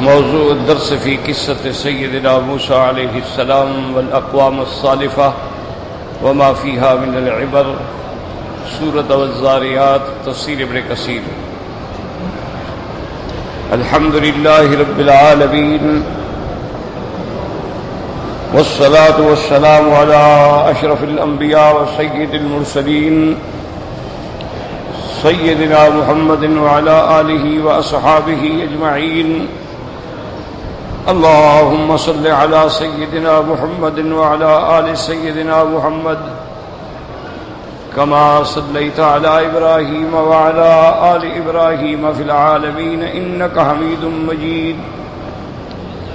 موضوع الدرس في قصة سيدنا موسى عليه السلام والأقوام الصالفة وما فيها من العبر، سورة والزاريات، تفسير ابن كثير۔ الحمد لله رب العالمين، والصلاة والسلام على أشرف الأنبياء وسيد المرسلين سيدنا محمد وعلى آله وأصحابه أجمعين۔ اللهم صل على سيدنا محمد وعلى آل سيدنا محمد كما صليت على إبراهيم وعلى آل إبراهيم في العالمين إنك حميد مجيد۔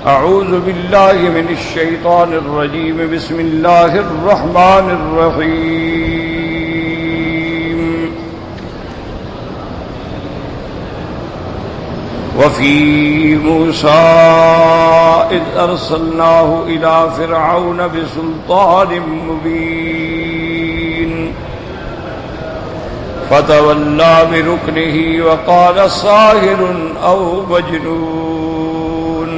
أعوذ بالله من الشيطان الرجيم، بسم الله الرحمن الرحيم۔ وفي موسى إذ أرسلناه إلى فرعون بسلطان مبين فتولى بركنه وقال ساحر أو مجنون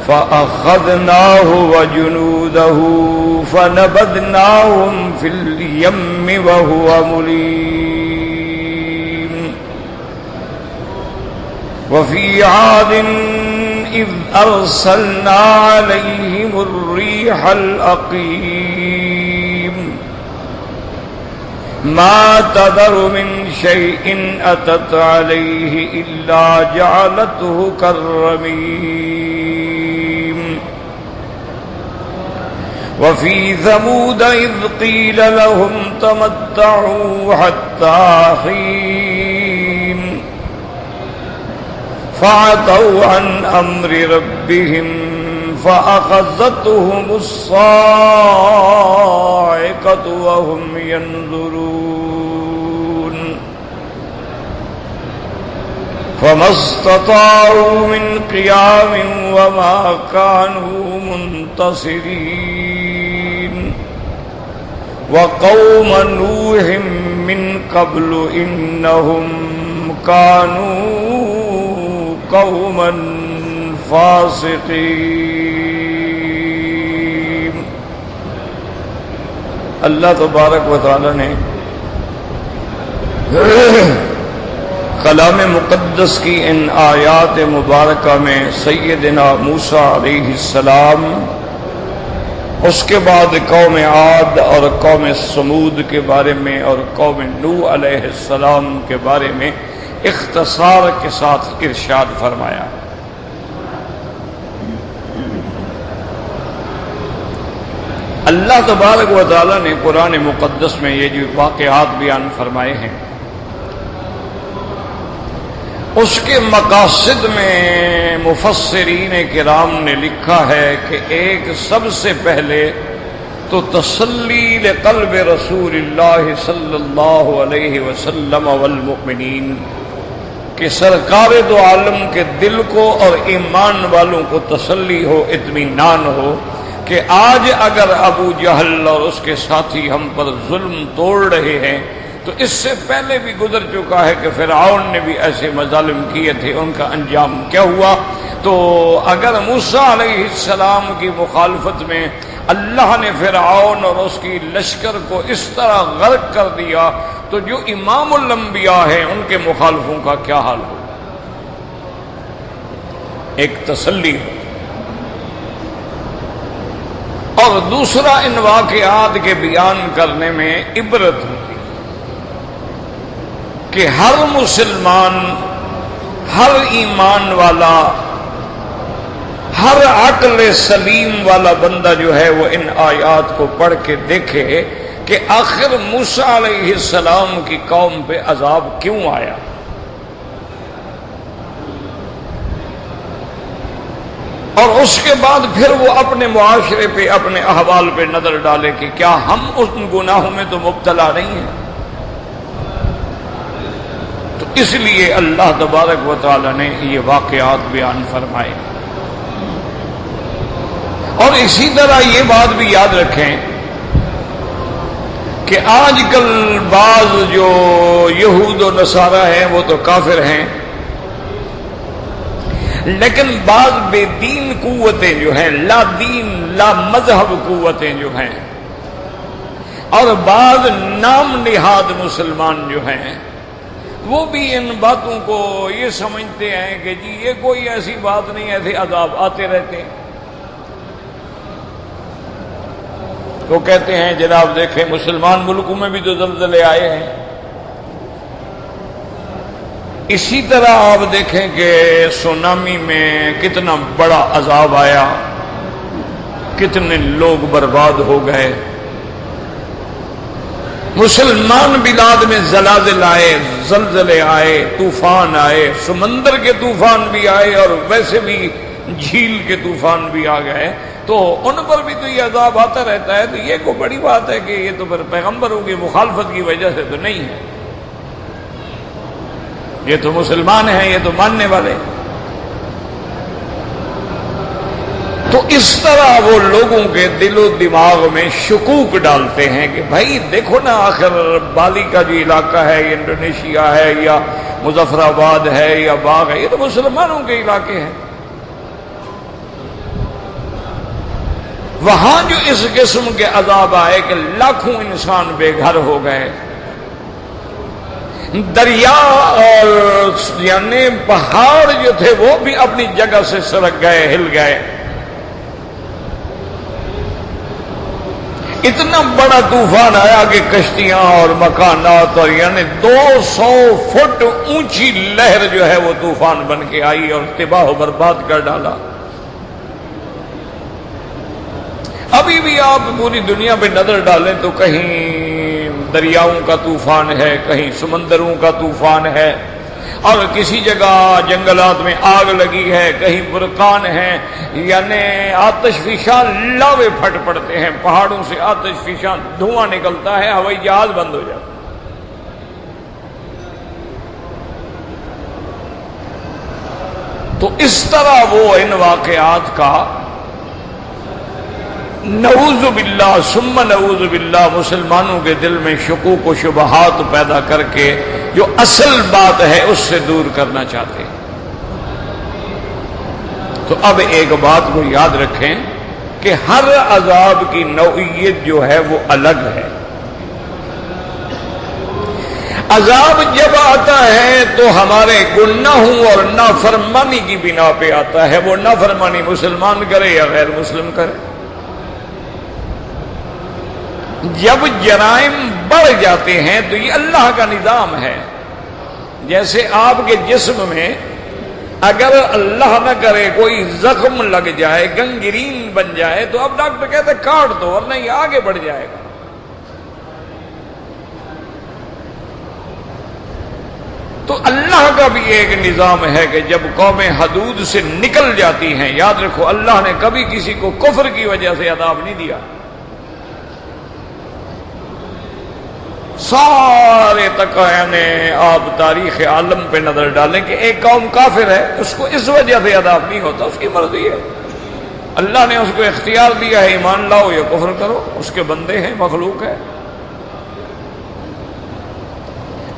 فأخذناه وجنوده فنبذناهم في اليم وهو مليم۔ وفي عاد إذ أرسلنا عليهم الريح الأقيم ما تذر من شيء أتت عليه إلا جعلته كالرميم۔ وفي ثمود إذ قيل لهم تمتعوا حتى حين فعتوا عن أمر ربهم فأخذتهم الصاعقة وهم ينظرون فما استطاعوا من قيام وما كانوا منتصرين۔ وقوم نوح من قبل إنهم كانوا قوما فاسقین۔ اللہ تبارک و تعالی نے کلام مقدس کی ان آیات مبارکہ میں سیدنا موسیٰ علیہ السلام، اس کے بعد قوم عاد اور قوم ثمود کے بارے میں اور قوم نوح علیہ السلام کے بارے میں اختصار کے ساتھ ارشاد فرمایا۔ اللہ تبارک و تعالی نے قرآن مقدس میں یہ جو واقعات بیان فرمائے ہیں، اس کے مقاصد میں مفسرین کرام نے لکھا ہے کہ ایک سب سے پہلے تو تسلی لقلب رسول اللہ صلی اللہ علیہ وسلم والمؤمنین، کہ سرکار دو عالم کے دل کو اور ایمان والوں کو تسلی ہو، اطمینان ہو کہ آج اگر ابو جہل اور اس کے ساتھی ہم پر ظلم توڑ رہے ہیں تو اس سے پہلے بھی گزر چکا ہے کہ فرعون نے بھی ایسے مظالم کیے تھے، ان کا انجام کیا ہوا۔ تو اگر موسیٰ علیہ السلام کی مخالفت میں اللہ نے فرعون اور اس کی لشکر کو اس طرح غرق کر دیا تو جو امام الانبیاء ہیں ان کے مخالفوں کا کیا حال ہو۔ ایک تسلی ہو، اور دوسرا ان واقعات کے بیان کرنے میں عبرت ہوتی کہ ہر مسلمان، ہر ایمان والا، ہر عقل سلیم والا بندہ جو ہے وہ ان آیات کو پڑھ کے دیکھے کہ آخر موسیٰ علیہ السلام کی قوم پہ عذاب کیوں آیا۔ اور اس کے بعد پھر وہ اپنے معاشرے پہ، اپنے احوال پہ نظر ڈالے کہ کیا ہم ان گناہوں میں تو مبتلا نہیں ہیں۔ تو اس لیے اللہ تبارک و تعالی نے یہ واقعات بیان فرمائے۔ اور اسی طرح یہ بات بھی یاد رکھیں کہ آج کل بعض جو یہود و نصارہ ہیں وہ تو کافر ہیں، لیکن بعض بے دین قوتیں جو ہیں، لا دین لا مذہب قوتیں جو ہیں، اور بعض نام نہاد مسلمان جو ہیں، وہ بھی ان باتوں کو یہ سمجھتے ہیں کہ جی یہ کوئی ایسی بات نہیں، ایسے عذاب آتے رہتے ہیں۔ تو کہتے ہیں جناب دیکھیں مسلمان ملکوں میں بھی تو زلزلے آئے ہیں، اسی طرح آپ دیکھیں کہ سونامی میں کتنا بڑا عذاب آیا، کتنے لوگ برباد ہو گئے۔ مسلمان بلاد میں زلازل آئے، زلزلے آئے، طوفان آئے، سمندر کے طوفان بھی آئے اور ویسے بھی جھیل کے طوفان بھی آ گئے، تو ان پر بھی تو یہ عذاب آتا رہتا ہے۔ تو یہ کوئی بڑی بات ہے کہ یہ تو پھر پیغمبروں کی مخالفت کی وجہ سے تو نہیں ہے، یہ تو مسلمان ہیں، یہ تو ماننے والے۔ تو اس طرح وہ لوگوں کے دل و دماغ میں شکوک ڈالتے ہیں کہ بھائی دیکھو نا، آخر بالی کا جو علاقہ ہے، یہ انڈونیشیا ہے یا مظفر آباد ہے یا باغ ہے، یہ تو مسلمانوں کے علاقے ہیں، وہاں جو اس قسم کے عذاب آئے کہ لاکھوں انسان بے گھر ہو گئے، دریا اور یعنی پہاڑ جو تھے وہ بھی اپنی جگہ سے سرک گئے، ہل گئے، اتنا بڑا طوفان آیا کہ کشتیاں اور مکانات اور یعنی 200 فٹ اونچی لہر جو ہے وہ طوفان بن کے آئی اور تباہ و برباد کر ڈالا۔ ابھی بھی آپ پوری دنیا پہ نظر ڈالیں تو کہیں دریاؤں کا طوفان ہے، کہیں سمندروں کا طوفان ہے، اور کسی جگہ جنگلات میں آگ لگی ہے، کہیں برقان ہے، یعنی آتش فشاں لاوے پھٹ پڑتے ہیں، پہاڑوں سے آتش فشاں دھواں نکلتا ہے، ہوائی جہاز بند ہو جاتا ہے۔ تو اس طرح وہ ان واقعات کا نعوذ باللہ ثم نعوذ باللہ مسلمانوں کے دل میں شکوک و شبہات پیدا کر کے جو اصل بات ہے اس سے دور کرنا چاہتے ہیں۔ تو اب ایک بات کو یاد رکھیں کہ ہر عذاب کی نوعیت جو ہے وہ الگ ہے۔ عذاب جب آتا ہے تو ہمارے گناہوں اور نافرمانی کی بنا پہ آتا ہے، وہ نافرمانی مسلمان کرے یا غیر مسلم کرے۔ جب جرائم بڑھ جاتے ہیں تو یہ اللہ کا نظام ہے۔ جیسے آپ کے جسم میں اگر اللہ نہ کرے کوئی زخم لگ جائے، گنگرین بن جائے، تو اب ڈاکٹر کہتے ہیں کاٹ دو ورنہ یہ آگے بڑھ جائے گا۔ تو اللہ کا بھی ایک نظام ہے کہ جب قومیں حدود سے نکل جاتی ہیں، یاد رکھو اللہ نے کبھی کسی کو کفر کی وجہ سے عذاب نہیں دیا۔ سارے تقانے آپ تاریخ عالم پہ نظر ڈالیں کہ ایک قوم کافر ہے، اس کو اس وجہ سے عذاب نہیں ہوتا، اس کی مرضی ہے، اللہ نے اس کو اختیار دیا ہے ایمان لاؤ یا کفر کرو، اس کے بندے ہیں، مخلوق ہے۔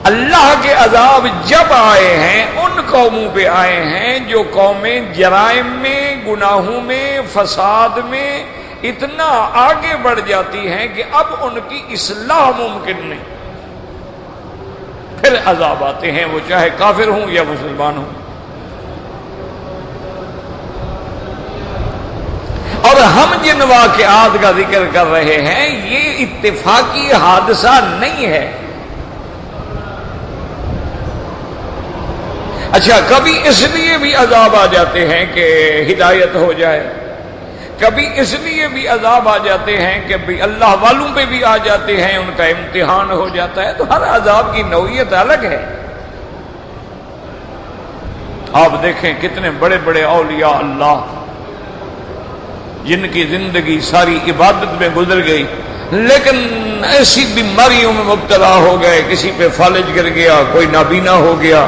اللہ کے عذاب جب آئے ہیں ان قوموں پہ آئے ہیں جو قومیں جرائم میں، گناہوں میں، فساد میں اتنا آگے بڑھ جاتی ہیں کہ اب ان کی اصلاح ممکن نہیں، پھر عذاب آتے ہیں، وہ چاہے کافر ہوں یا مسلمان ہوں۔ اور ہم جن واقعات کا ذکر کر رہے ہیں یہ اتفاقی حادثہ نہیں ہے۔ اچھا، کبھی اس لیے بھی عذاب آ جاتے ہیں کہ ہدایت ہو جائے، کبھی اس لیے بھی عذاب آ جاتے ہیں کہ بھی اللہ والوں پہ بھی آ جاتے ہیں، ان کا امتحان ہو جاتا ہے۔ تو ہر عذاب کی نوعیت الگ ہے۔ آپ دیکھیں کتنے بڑے بڑے اولیاء اللہ جن کی زندگی ساری عبادت میں گزر گئی، لیکن ایسی بیماریوں میں مبتلا ہو گئے، کسی پہ فالج گر گیا، کوئی نابینا ہو گیا۔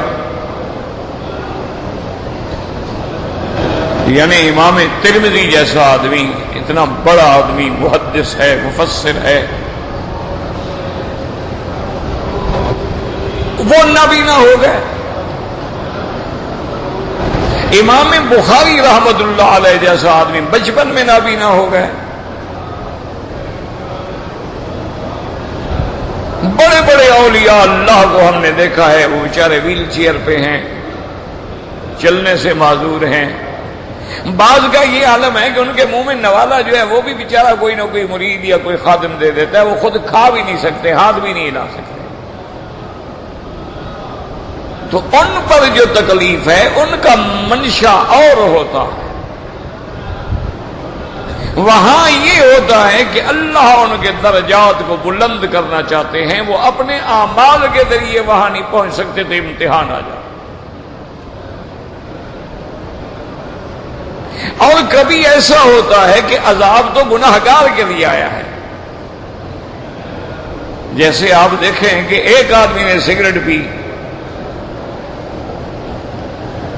یعنی امام ترمذی جیسا آدمی، اتنا بڑا آدمی، محدث ہے، مفسر ہے، وہ نابینا ہو گئے۔ امام بخاری رحمت اللہ علیہ جیسا آدمی بچپن میں نابینا ہو گئے. بڑے بڑے اولیاء اللہ کو ہم نے دیکھا ہے وہ بیچارے ویل چیئر پہ ہیں، چلنے سے معذور ہیں. بعض کا یہ عالم ہے کہ ان کے منہ میں نوالا جو ہے وہ بھی بیچارہ کوئی نہ کوئی مرید یا کوئی خادم دے دیتا ہے، وہ خود کھا بھی نہیں سکتے، ہاتھ بھی نہیں ہلا سکتے. تو ان پر جو تکلیف ہے ان کا منشا اور ہوتا ہے. وہاں یہ ہوتا ہے کہ اللہ ان کے درجات کو بلند کرنا چاہتے ہیں، وہ اپنے اعمال کے ذریعے وہاں نہیں پہنچ سکتے تو امتحان آ جاتا. اور کبھی ایسا ہوتا ہے کہ عذاب تو گناہگار کے لیے آیا ہے. جیسے آپ دیکھیں کہ ایک آدمی نے سگریٹ پی،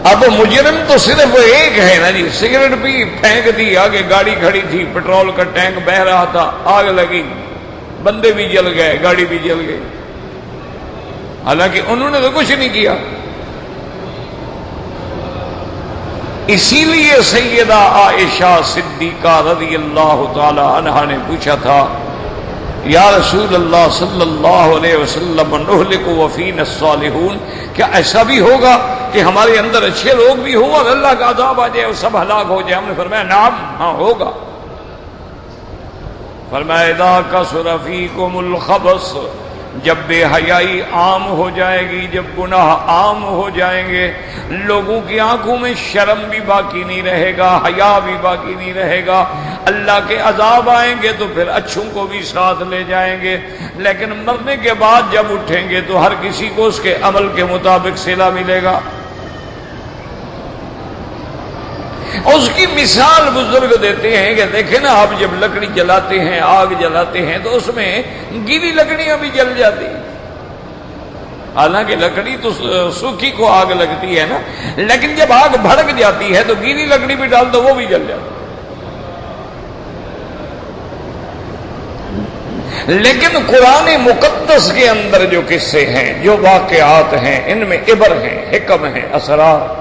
اب مجرم تو صرف وہ ایک ہے نا جی، سگریٹ پی پھینک دی، آگے گاڑی کھڑی تھی، پیٹرول کا ٹینک بہ رہا تھا، آگ لگی، بندے بھی جل گئے، گاڑی بھی جل گئی، حالانکہ انہوں نے تو کچھ نہیں کیا. اسی لیے سیدہ عائشہ صدیقہ رضی اللہ تعالی عنہا نے پوچھا تھا، یا رسول اللہ صلی اللہ علیہ وسلم نہلک وفینا الصالحون، کیا ایسا بھی ہوگا کہ ہمارے اندر اچھے لوگ بھی ہوں اور اللہ کا عذاب آ جائے اور سب ہلاک ہو جائے؟ ہم نے فرمایا نعم، ہاں ہوگا. فرمایا اذا کثر فیکم الخبث، جب بے حیائی عام ہو جائے گی، جب گناہ عام ہو جائیں گے، لوگوں کی آنکھوں میں شرم بھی باقی نہیں رہے گا، حیا بھی باقی نہیں رہے گا، اللہ کے عذاب آئیں گے تو پھر اچھوں کو بھی ساتھ لے جائیں گے، لیکن مرنے کے بعد جب اٹھیں گے تو ہر کسی کو اس کے عمل کے مطابق صلہ ملے گا. اس کی مثال بزرگ دیتے ہیں کہ دیکھیں نا، آپ جب لکڑی جلاتے ہیں، آگ جلاتے ہیں تو اس میں گیلی لکڑیاں بھی جل جاتی، حالانکہ لکڑی تو سوکھی کو آگ لگتی ہے نا، لیکن جب آگ بھڑک جاتی ہے تو گیلی لکڑی بھی ڈال دو وہ بھی جل جاتی. لیکن قرآن مقدس کے اندر جو قصے ہیں، جو واقعات ہیں، ان میں عبر ہیں، حکم ہیں، اسرار.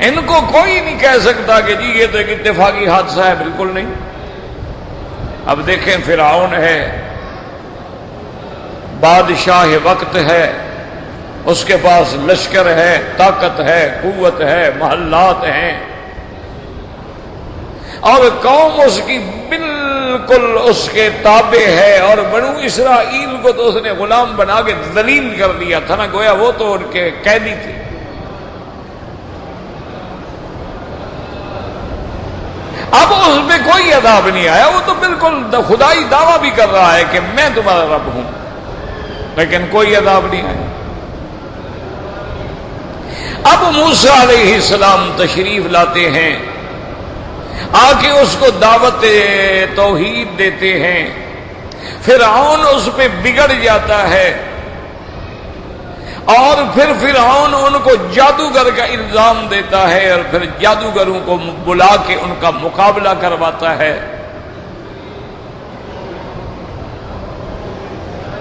ان کو کوئی نہیں کہہ سکتا کہ جی یہ تو ایک اتفاقی حادثہ ہے، بالکل نہیں. اب دیکھیں فرعون ہے، بادشاہ وقت ہے، اس کے پاس لشکر ہے، طاقت ہے، قوت ہے، محلات ہیں، اور قوم اس کی بالکل اس کے تابع ہے، اور بنو اسرائیل کو تو اس نے غلام بنا کے ذلیل کر دیا تھا نا، گویا وہ تو ان کے قیدی تھے. اب اس میں کوئی عذاب نہیں آیا، وہ تو بالکل خدائی دعویٰ بھی کر رہا ہے کہ میں تمہارا رب ہوں، لیکن کوئی عذاب نہیں آیا. اب موسیٰ علیہ السلام تشریف لاتے ہیں، آ کے اس کو دعوت توحید دیتے ہیں. فرعون اس پہ بگڑ جاتا ہے، اور پھر فرعون ان کو جادوگر کا الزام دیتا ہے، اور پھر جادوگروں کو بلا کے ان کا مقابلہ کرواتا ہے.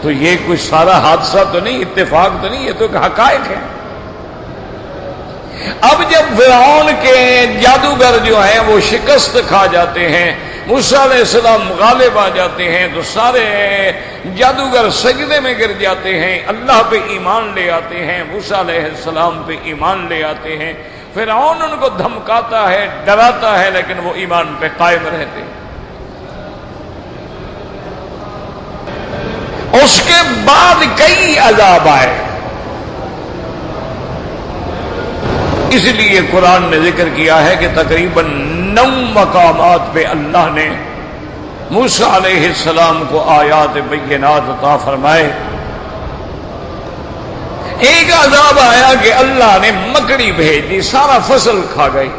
تو یہ کوئی سارا حادثہ تو نہیں، اتفاق تو نہیں، یہ تو ایک حقائق ہے. اب جب فرعون کے جادوگر جو ہیں وہ شکست کھا جاتے ہیں، موسیٰ علیہ السلام غالب آ جاتے ہیں، تو سارے جادوگر سجدے میں گر جاتے ہیں، اللہ پہ ایمان لے آتے ہیں، موسیٰ علیہ السلام پہ ایمان لے آتے ہیں. فرعون ان کو دھمکاتا ہے، ڈراتا ہے، لیکن وہ ایمان پہ قائم رہتے ہیں. اس کے بعد کئی عذاب آئے. اس لیے قرآن نے ذکر کیا ہے کہ تقریباً 9 مقامات پہ اللہ نے موسیٰ علیہ السلام کو آیات بینات عطا فرمائے. ایک عذاب آیا کہ اللہ نے مکڑی بھیج دی، سارا فصل کھا گئی.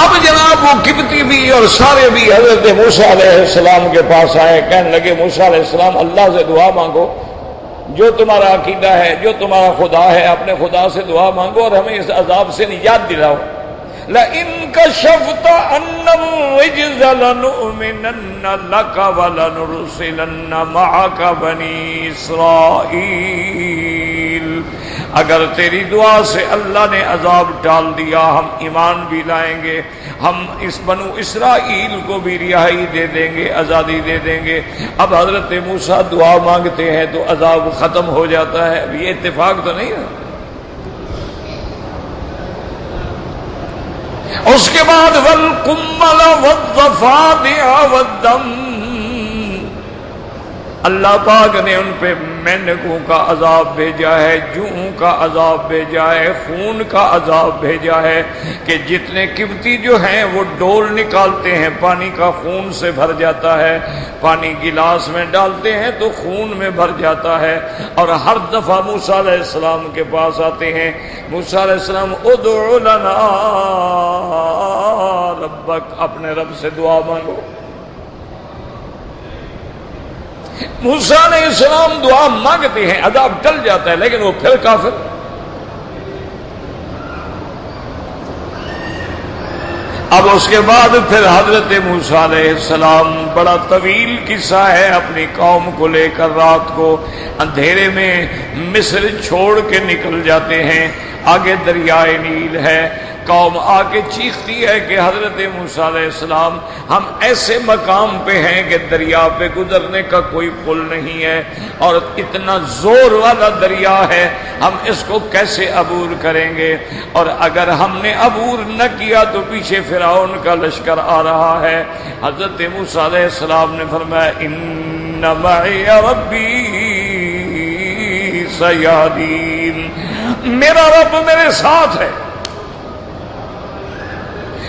اب جناب وہ قبطی بھی اور سارے بھی حضرت موسیٰ علیہ السلام کے پاس آئے، کہنے لگے موسیٰ علیہ السلام اللہ سے دعا مانگو، جو تمہارا عقیدہ ہے، جو تمہارا خدا ہے، اپنے خدا سے دعا مانگو اور ہمیں اس عذاب سے نجات دلاؤ. لَإِن كَشَفْتَ عَنَّا الرِّجْزَ لَنُؤْمِنَنَّ لَكَ، ولنرسلن معك بني إسرائيل. اگر تیری دعا سے اللہ نے عذاب ٹال دیا ہم ایمان بھی لائیں گے، ہم اس بنو اسرائیل کو بھی رہائی دے دیں گے، آزادی دے دیں گے۔ اب حضرت موسیٰ دعا مانگتے ہیں تو عذاب ختم ہو جاتا ہے، اب یہ اتفاق تو نہیں ہے۔ اس کے بعد والقمل والضفادع والدم، اللہ پاک نے ان پہ مینڈکوں کا عذاب بھیجا ہے، جوؤں کا عذاب بھیجا ہے، خون کا عذاب بھیجا ہے کہ جتنے قبطی جو ہیں وہ ڈول نکالتے ہیں، پانی کا خون سے بھر جاتا ہے، پانی گلاس میں ڈالتے ہیں تو خون میں بھر جاتا ہے، اور ہر دفعہ موسیٰ علیہ السلام کے پاس آتے ہیں، موسیٰ علیہ السلام ادع لنا ربک، اپنے رب سے دعا مانگو۔ موسیٰ علیہ السلام دعا مانگتے ہیں، عذاب ٹل جاتا ہے، لیکن وہ پھر کافر۔ اب اس کے بعد پھر حضرت موسیٰ علیہ السلام، بڑا طویل قصہ ہے، اپنی قوم کو لے کر رات کو اندھیرے میں مصر چھوڑ کے نکل جاتے ہیں، آگے دریائے نیل ہے، قوم آ کے چیختی ہے کہ حضرت موسیٰ علیہ السلام ہم ایسے مقام پہ ہیں کہ دریا پہ گزرنے کا کوئی پل نہیں ہے، اور اتنا زور والا دریا ہے، ہم اس کو کیسے عبور کریں گے؟ اور اگر ہم نے عبور نہ کیا تو پیچھے فرعون کا لشکر آ رہا ہے۔ حضرت موسیٰ علیہ السلام نے فرمایا ان معی ربی سیہدین، میرا رب میرے ساتھ ہے،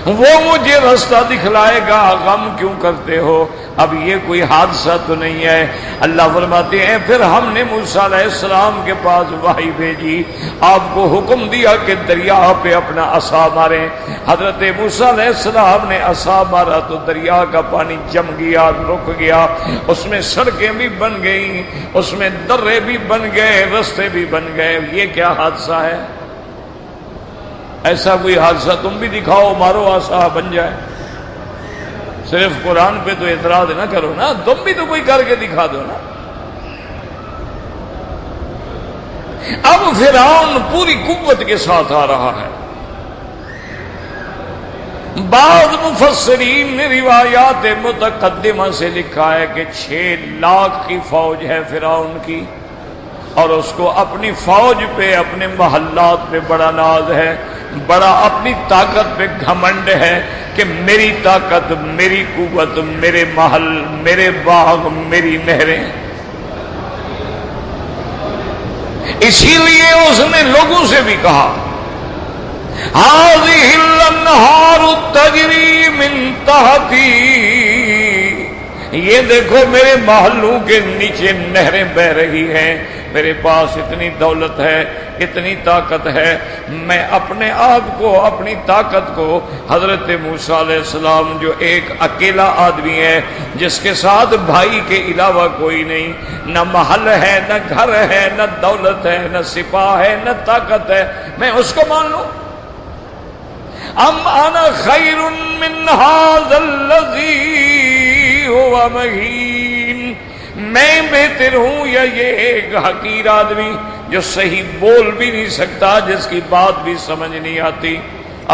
وہ مجھے راستہ دکھلائے گا، غم کیوں کرتے ہو؟ اب یہ کوئی حادثہ تو نہیں ہے۔ اللہ فرماتے ہیں پھر ہم نے موسیٰ علیہ السلام کے پاس وحی بھیجی، آپ کو حکم دیا کہ دریا پہ اپنا عصا ماریں۔ حضرت موسیٰ علیہ السلام نے عصا مارا تو دریا کا پانی جم گیا، رک گیا، اس میں سڑکیں بھی بن گئیں، اس میں درے بھی بن گئے، رستے بھی بن گئے۔ یہ کیا حادثہ ہے؟ ایسا کوئی حادثہ تم بھی دکھاؤ، مارو عصا بن جائے۔ صرف قرآن پہ تو اعتراض نہ کرو نا، تم بھی تو کوئی کر کے دکھا دو نا۔ اب فرعون پوری قوت کے ساتھ آ رہا ہے۔ بعض مفسرین نے روایات متقدمہ سے لکھا ہے کہ 6 لاکھ کی فوج ہے فرعون کی، اور اس کو اپنی فوج پہ، اپنے محلات پہ بڑا ناز ہے، بڑا اپنی طاقت پہ گھمنڈ ہے کہ میری طاقت، میری قوت، میرے محل، میرے باغ، میری نہریں۔ اسی لیے اس نے لوگوں سے بھی کہا هذه الانہار تجری من تحتی، یہ دیکھو میرے محلوں کے نیچے نہریں بہ رہی ہیں، میرے پاس اتنی دولت ہے، اتنی طاقت ہے، میں اپنے آپ کو، اپنی طاقت کو، حضرت موسیٰ علیہ السلام جو ایک اکیلا آدمی ہے، جس کے ساتھ بھائی کے علاوہ کوئی نہیں، نہ محل ہے، نہ گھر ہے، نہ دولت ہے، نہ سپاہ ہے، نہ طاقت ہے، میں اس کو مان لوں؟ ام انا خیر من ھذا الذی هو مہین، میں بہتر ہوں یا یہ ایک حقیر آدمی جو صحیح بول بھی نہیں سکتا، جس کی بات بھی سمجھ نہیں آتی؟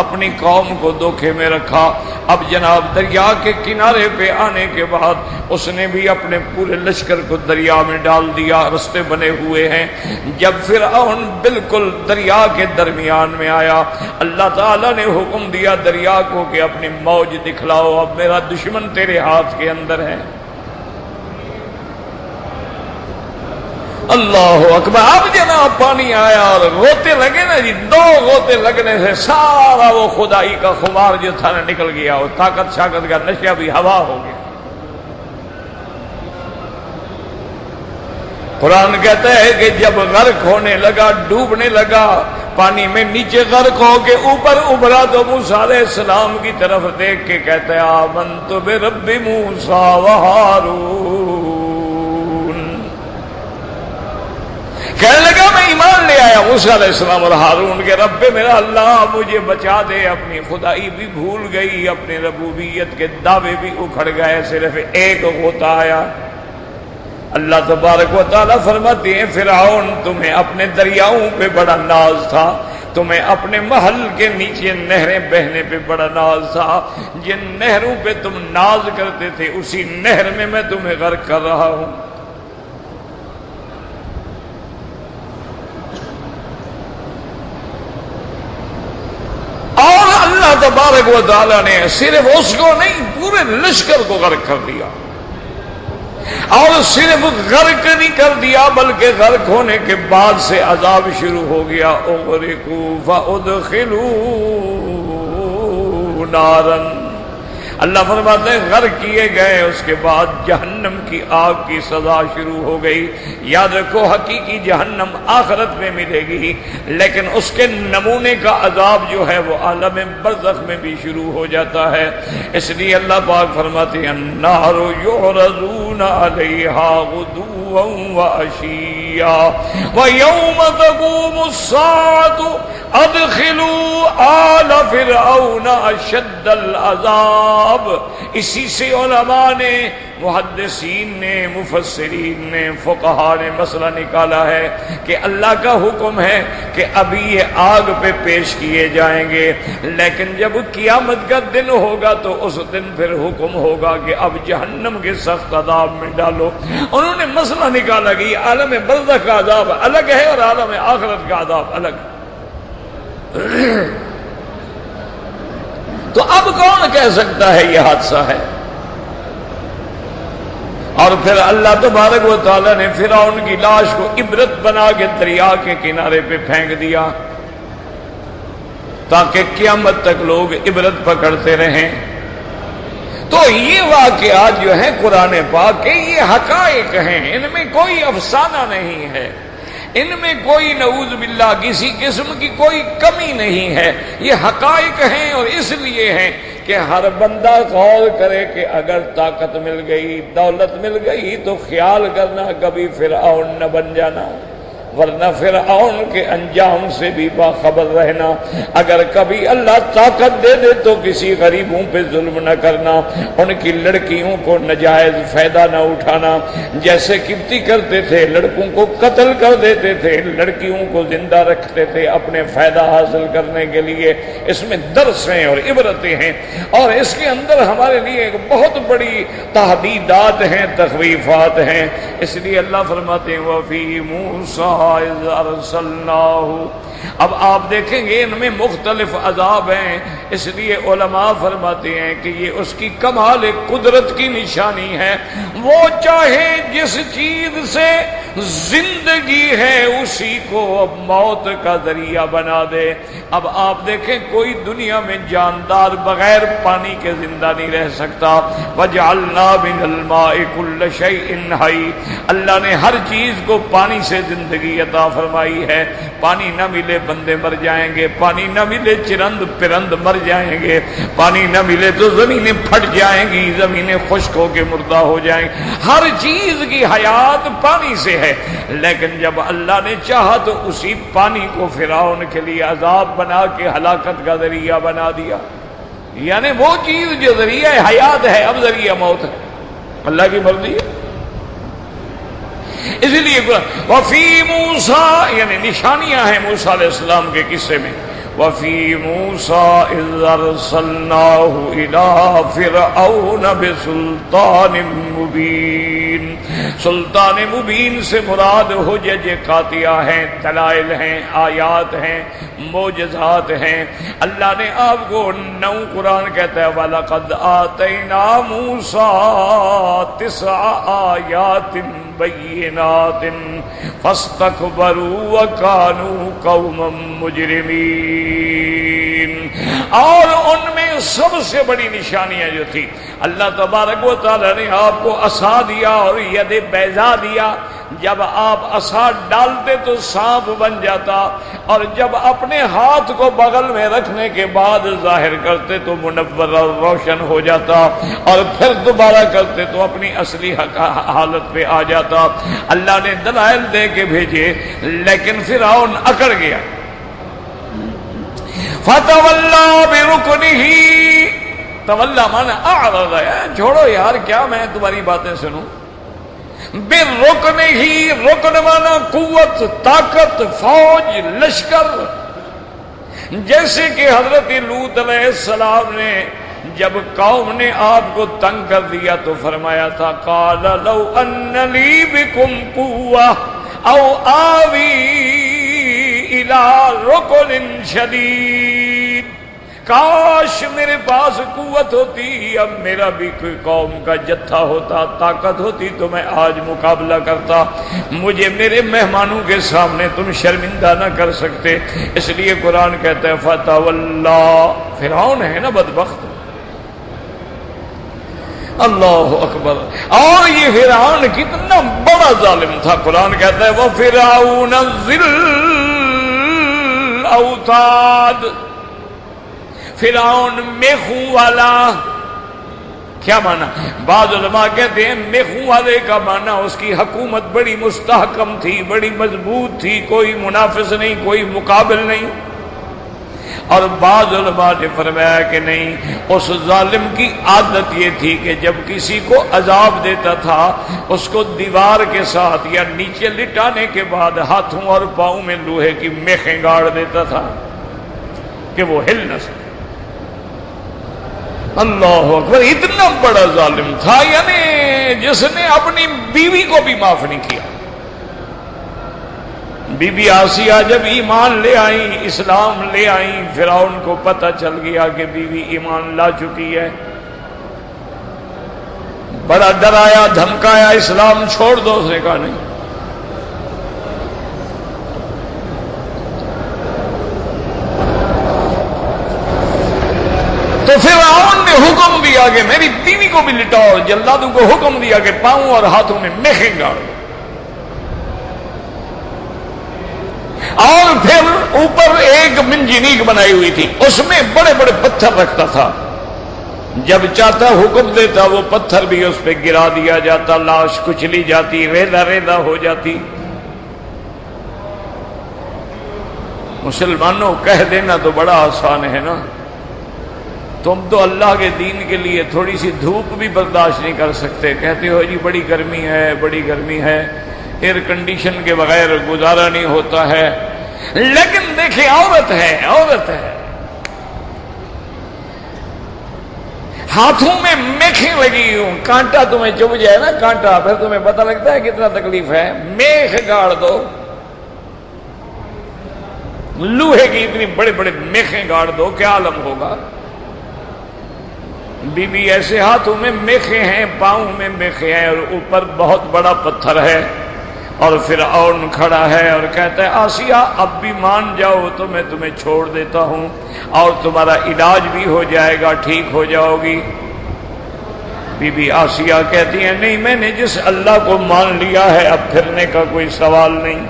اپنی قوم کو دھوکے میں رکھا۔ اب جناب دریا کے کنارے پہ آنے کے بعد اس نے بھی اپنے پورے لشکر کو دریا میں ڈال دیا، رستے بنے ہوئے ہیں۔ جب فرعون بالکل دریا کے درمیان میں آیا، اللہ تعالیٰ نے حکم دیا دریا کو کہ اپنی موج دکھلاؤ، اب میرا دشمن تیرے ہاتھ کے اندر ہے۔ اللہ اکبر! اب جناب پانی آیا اور غوطے لگے نا جی، 2 غوطے لگنے سے سارا وہ خدائی کا خمار جو تھا نا نکل گیا، وہ طاقت شاقت کا نشہ بھی ہوا ہو گیا۔ قرآن کہتا ہے کہ جب غرق ہونے لگا، ڈوبنے لگا، پانی میں نیچے غرق ہو کے اوپر ابھرا تو موسیٰ علیہ السلام کی طرف دیکھ کے کہتا ہے آمنت برب موسیٰ و ہارون، کہنے لگا میں ایمان لے آیا موسیٰ علیہ السلام اور ہارون کے رب پہ، میرا اللہ مجھے بچا دے۔ اپنی خدائی بھی بھول گئی، اپنے ربوبیت کے دعوے بھی اکھڑ گئے، صرف ایک غوطہ آیا۔ اللہ تبارک و تعالیٰ فرماتے ہیں فرعون تمہیں اپنے دریاؤں پہ بڑا ناز تھا، تمہیں اپنے محل کے نیچے نہریں بہنے پہ بڑا ناز تھا، جن نہروں پہ تم ناز کرتے تھے اسی نہر میں تمہیں غرق کر رہا ہوں۔ اور اللہ تبارک و تعالیٰ نے صرف اس کو نہیں پورے لشکر کو غرق کر دیا، اور صرف غرق نہیں کر دیا بلکہ غرق ہونے کے بعد سے عذاب شروع ہو گیا، اغرقوا فادخلوا نارا۔ اللہ فرماتے ہیں غرق کیے گئے، اس کے بعد جہنم کی آگ کی سزا شروع ہو گئی۔ یاد رکھو حقیقی جہنم آخرت میں ملے گی، لیکن اس کے نمونے کا عذاب جو ہے وہ عالم برزخ میں بھی شروع ہو جاتا ہے۔ اس لیے اللہ پاک فرماتے ہیں النار یعرضون علیہا غدوا وعشیا ویوم تقوم الساعۃ ادخلوا آل فرعون اشد العذاب۔ اسی سے علماء نے، محدثین نے، مفسرین نے، فقہاء نے مسئلہ نکالا ہے کہ اللہ کا حکم ہے کہ ابھی یہ آگ پہ پیش کیے جائیں گے، لیکن جب قیامت کا دن ہوگا تو اس دن پھر حکم ہوگا کہ اب جہنم کے سخت عذاب میں ڈالو۔ انہوں نے مسئلہ نکالا کہ یہ عالم برزخ کا عذاب الگ ہے اور عالم آخرت کا عذاب الگ۔ تو اب کون کہہ سکتا ہے یہ حادثہ ہے؟ اور پھر اللہ تبارک و تعالیٰ نے فرعون کی لاش کو عبرت بنا کے دریا کے کنارے پہ پھینک دیا تاکہ قیامت تک لوگ عبرت پکڑتے رہیں۔ تو یہ واقعات جو ہیں قرآن پاک کے یہ حقائق ہیں، ان میں کوئی افسانہ نہیں ہے، ان میں کوئی نعوذ باللہ کسی قسم کی کوئی کمی نہیں ہے، یہ حقائق ہیں۔ اور اس لیے ہیں کہ ہر بندہ غور کرے کہ اگر طاقت مل گئی، دولت مل گئی تو خیال کرنا کبھی فرعون نہ بن جانا، ورنہ فرعون کے انجام سے بھی باخبر رہنا۔ اگر کبھی اللہ طاقت دے دے تو کسی غریبوں پہ ظلم نہ کرنا، ان کی لڑکیوں کو ناجائز فائدہ نہ اٹھانا، جیسے قبطی کرتے تھے، لڑکوں کو قتل کر دیتے تھے، لڑکیوں کو زندہ رکھتے تھے اپنے فائدہ حاصل کرنے کے لیے۔ اس میں درس ہیں اور عبرتیں ہیں، اور اس کے اندر ہمارے لیے ایک بہت بڑی تحدیدات ہیں، تخویفات ہیں۔ اس لیے اللہ فرماتے ہیں وَفِي مُوسَىٰ اذ ارسلناہ۔ اب آپ دیکھیں گے ان میں مختلف عذاب ہیں، اس لیے علماء فرماتے ہیں کہ یہ اس کی کمال قدرت کی نشانی ہے۔ وہ چاہے جس چیز سے زندگی ہے اسی کو اب موت کا ذریعہ بنا دے۔ اب آپ دیکھیں کوئی دنیا میں جاندار بغیر پانی کے زندہ نہیں رہ سکتا۔ وَجَعَلْنَا مِنَ الْمَاءِ كُلَّ شَيْءٍ حَيٍّ، اللہ نے ہر چیز کو پانی سے زندگی عطا فرمائی ہے۔ پانی نہ ملے بندے مر جائیں گے، پانی نہ ملے چرند پرند مر جائیں گے، پانی نہ ملے تو زمینیں پھٹ جائیں گی، زمینیں خشک ہو کے مردہ ہو جائیں گی۔ ہر چیز کی حیات پانی سے ہے، لیکن جب اللہ نے چاہا تو اسی پانی کو فرعون کے لیے عذاب بنا کے ہلاکت کا ذریعہ بنا دیا۔ یعنی وہ چیز جو ذریعہ حیات ہے اب ذریعہ موت ہے، اللہ کی مرضی ہے۔ اس لیے وفی موسیٰ یعنی نشانیاں ہیں موسیٰ علیہ السلام کے قصے میں۔ وفی موسیٰ اذ ارسلناہ الی فرعون بسلطان مبین۔ سلطان مبین سے مراد حجج قاطعہ ہیں، دلائل ہیں، آیات ہیں، معجزات ہیں۔ اللہ نے آپ کو نو قرآن کہتا ہے وَلَقَدْ آتَيْنَا مُوسَىٰ 9 آیات بینات فاستکبروا وکانوا قوما مجرمین۔ اور ان میں سب سے بڑی نشانیاں جو تھی، اللہ تبارک و تعالی نے آپ کو عصا دیا اور ید بیضا دیا۔ جب آپ عصا ڈالتے تو سانپ بن جاتا، اور جب اپنے ہاتھ کو بغل میں رکھنے کے بعد ظاہر کرتے تو منور اور روشن ہو جاتا، اور پھر دوبارہ کرتے تو اپنی اصلی حالت پہ آ جاتا۔ اللہ نے دلائل دے کے بھیجے، لیکن فرعون اکڑ گیا۔ فَتَوَلَّىٰ بِرُكْنِهِ، تولا مانا اعرض، چھوڑو یار کیا میں تمہاری باتیں سنوں، بے رکن ہی، رکن مانا قوت، طاقت، فوج، لشکر. جیسے کہ حضرت لوط علیہ السلام نے جب قوم نے آپ کو تنگ کر دیا تو فرمایا تھا قال لو ان لی بکم قوة او آوی الى رکن شدید، کاش میرے پاس قوت ہوتی، اب میرا بھی کوئی قوم کا جتھا ہوتا، طاقت ہوتی تو میں آج مقابلہ کرتا. مجھے میرے مہمانوں کے سامنے تم شرمندہ نہ کر سکتے. اس لیے قرآن کہتا ہے فتولی، فرعون ہے نا بدبخت. اللہ اکبر. اور یہ فرعون کتنا بڑا ظالم تھا. قرآن کہتا ہے وَفِرْعَوْنَ ذِی الْأَوْتَادِ، فرعون میخوں والا. کیا مانا؟ بعض علماء کہتے ہیں میخوں والے کا مانا اس کی حکومت بڑی مستحکم تھی، بڑی مضبوط تھی، کوئی منافس نہیں، کوئی مقابل نہیں. اور بعض علماء نے فرمایا کہ نہیں، اس ظالم کی عادت یہ تھی کہ جب کسی کو عذاب دیتا تھا اس کو دیوار کے ساتھ یا نیچے لٹانے کے بعد ہاتھوں اور پاؤں میں لوہے کی میخیں گاڑ دیتا تھا کہ وہ ہل نہ سکے. اللہ اکبر. اتنا بڑا ظالم تھا، یعنی جس نے اپنی بیوی کو بھی معاف نہیں کیا. بی بی آسیہ جب ایمان لے آئیں، اسلام لے آئیں، فرعون کو پتہ چل گیا کہ بیوی ایمان لا چکی ہے. بڑا ڈرایا دھمکایا اسلام چھوڑ دو. اس نے کہا نہیں. تو فرعون نے حکم دیا کہ میری بیوی کو بھی لٹاؤ. جلادوں کو حکم دیا کہ پاؤں اور ہاتھوں میں میخیں گاڑو. اور پھر اوپر ایک منجنیق بنائی ہوئی تھی، اس میں بڑے بڑے پتھر رکھتا تھا. جب چاہتا حکم دیتا وہ پتھر بھی اس پہ گرا دیا جاتا، لاش کچلی جاتی، ریزہ ریزہ ہو جاتی. مسلمانوں کہہ دینا تو بڑا آسان ہے نا. تم تو اللہ کے دین کے لیے تھوڑی سی دھوپ بھی برداشت نہیں کر سکتے. کہتے ہو جی بڑی گرمی ہے، بڑی گرمی ہے، ایئر کنڈیشن کے بغیر گزارا نہیں ہوتا ہے. لیکن دیکھیں عورت ہے، عورت ہے، ہاتھوں میں میخیں لگی ہوں، کانٹا تمہیں چبھ جائے نا کانٹا، پھر تمہیں پتہ لگتا ہے کتنا تکلیف ہے. میخ گاڑ دو، لوہے کی اتنی بڑے بڑے میخیں گاڑ دو، کیا عالم ہوگا. بی بی ایسے ہاتھوں میں میخیں ہیں، پاؤں میں میخیں ہیں، اور اوپر بہت بڑا پتھر ہے. اور فرعون کھڑا ہے اور کہتا ہے آسیہ اب بھی مان جاؤ تو میں تمہیں چھوڑ دیتا ہوں اور تمہارا علاج بھی ہو جائے گا، ٹھیک ہو جاؤ گی. بی بی آسیہ کہتی ہیں نہیں، میں نے جس اللہ کو مان لیا ہے اب پھرنے کا کوئی سوال نہیں.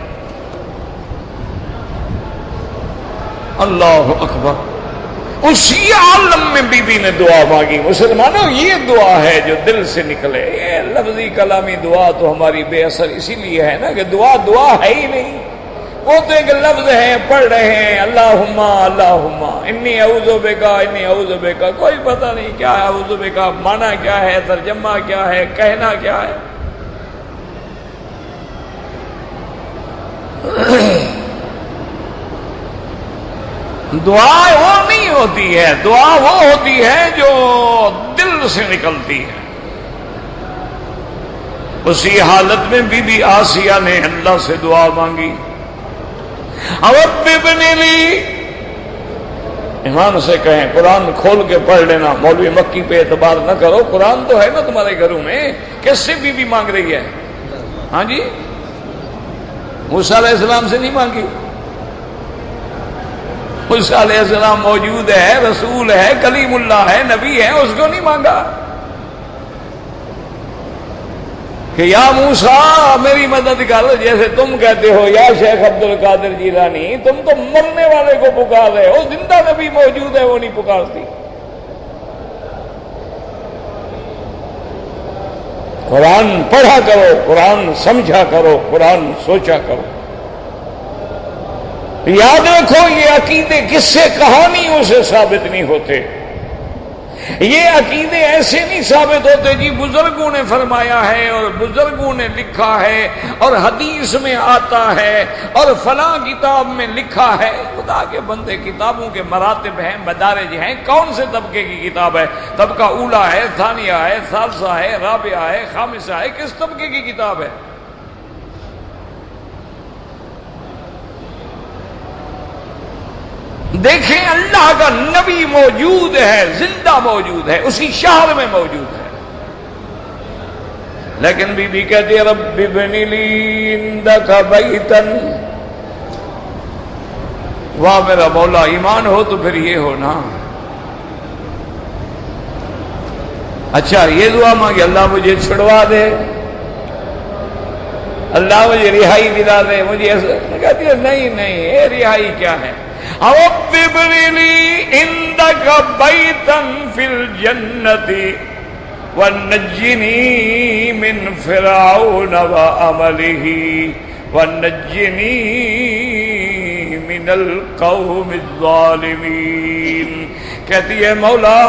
اللہ اکبر. اسی عالم میں بی بی نے دعا مانگی. مسلمانوں یہ دعا ہے جو دل سے نکلے. یہ لفظی کلامی دعا تو ہماری بے اثر اسی لیے ہے نا کہ دعا ہے ہی نہیں. وہ تو ایک لفظ ہے، پڑھ رہے ہیں اللہم اللہم انی اعوذ بکا انی اعوذ بکا، کوئی پتہ نہیں کیا ہے اعوذ بکا، معنی کیا ہے، ترجمہ کیا ہے، کہنا کیا ہے. دعا وہ نہیں ہوتی ہے، دعا وہ ہوتی ہے جو دل سے نکلتی ہے. اسی حالت میں بی بی آسیہ نے اللہ سے دعا مانگی. رب ابن لی، ایمان سے کہیں، قرآن کھول کے پڑھ لینا، مولوی مکی پہ اعتبار نہ کرو. قرآن تو ہے نا تمہارے گھروں میں. کس سے بی بی مانگ رہی ہے؟ ہاں جی، موسیٰ علیہ السلام سے نہیں مانگی. موسیٰ علیہ السلام موجود ہے، رسول ہے، کلیم اللہ ہے، نبی ہے، اس کو نہیں مانگا کہ یا موسیٰ میری مدد کر. جیسے تم کہتے ہو یا شیخ عبد القادر جیلانی، تم تو مرنے والے کو پکار رہے ہو، زندہ نبی موجود ہے وہ نہیں پکارتی. قرآن پڑھا کرو، قرآن سمجھا کرو، قرآن سوچا کرو. یاد رکھو یہ عقیدے قصے کہانیوں سے ثابت نہیں ہوتے. یہ عقیدے ایسے نہیں ثابت ہوتے جی بزرگوں نے فرمایا ہے اور بزرگوں نے لکھا ہے اور حدیث میں آتا ہے اور فلاں کتاب میں لکھا ہے. خدا کے بندے کتابوں کے مراتب ہیں، مدارج ہیں. کون سے طبقے کی کتاب ہے؟ طبقہ اولا ہے، ثانیہ ہے، ثالثہ ہے، رابعہ ہے، خامسہ ہے. کس طبقے کی کتاب ہے؟ دیکھیں اللہ کا نبی موجود ہے، زندہ موجود ہے، اسی شہر میں موجود ہے. لیکن بی بی کہتی ہے رب ابن لی عندک بیتا. واہ میرا مولا، ایمان ہو تو پھر یہ ہو نا. اچھا یہ دعا مانگی اللہ مجھے چھڑوا دے، اللہ مجھے رہائی دلا دے. مجھے کہتی ہے نہیں نہیں، یہ رہائی کیا ہے؟ رب ابن لی عندک بیتا فی الجنۃ ونجنی من فرعون وعملہ ونجنی من القوم الظالمین. کہتی ہے مولا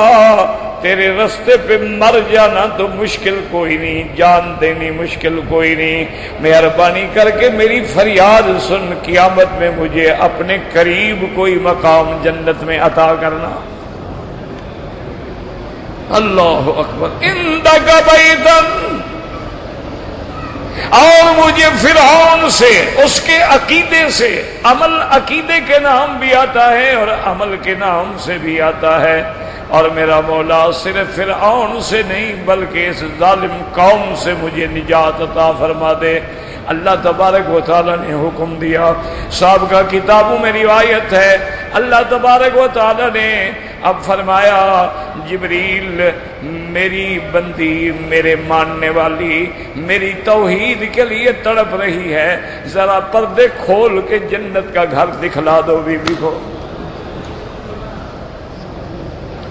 تیرے رستے پہ مر جانا تو مشکل کوئی نہیں، جان دینی مشکل کوئی نہیں. مہربانی کر کے میری فریاد سن، قیامت میں مجھے اپنے قریب کوئی مقام جنت میں عطا کرنا. اللہ اکبر. عندک بیتا، اور مجھے فرعون سے، اس کے عقیدے سے، عمل عقیدے کے نام بھی آتا ہے اور عمل کے نام سے بھی آتا ہے. اور میرا مولا صرف فرعون سے نہیں بلکہ اس ظالم قوم سے مجھے نجات عطا فرما دے. اللہ تبارک و تعالی نے حکم دیا. سابقہ کتابوں میں روایت ہے اللہ تبارک و تعالی نے اب فرمایا جبریل میری بندی، میرے ماننے والی میری توحید کے لیے تڑپ رہی ہے، ذرا پردے کھول کے جنت کا گھر دکھلا دو بی بی کو.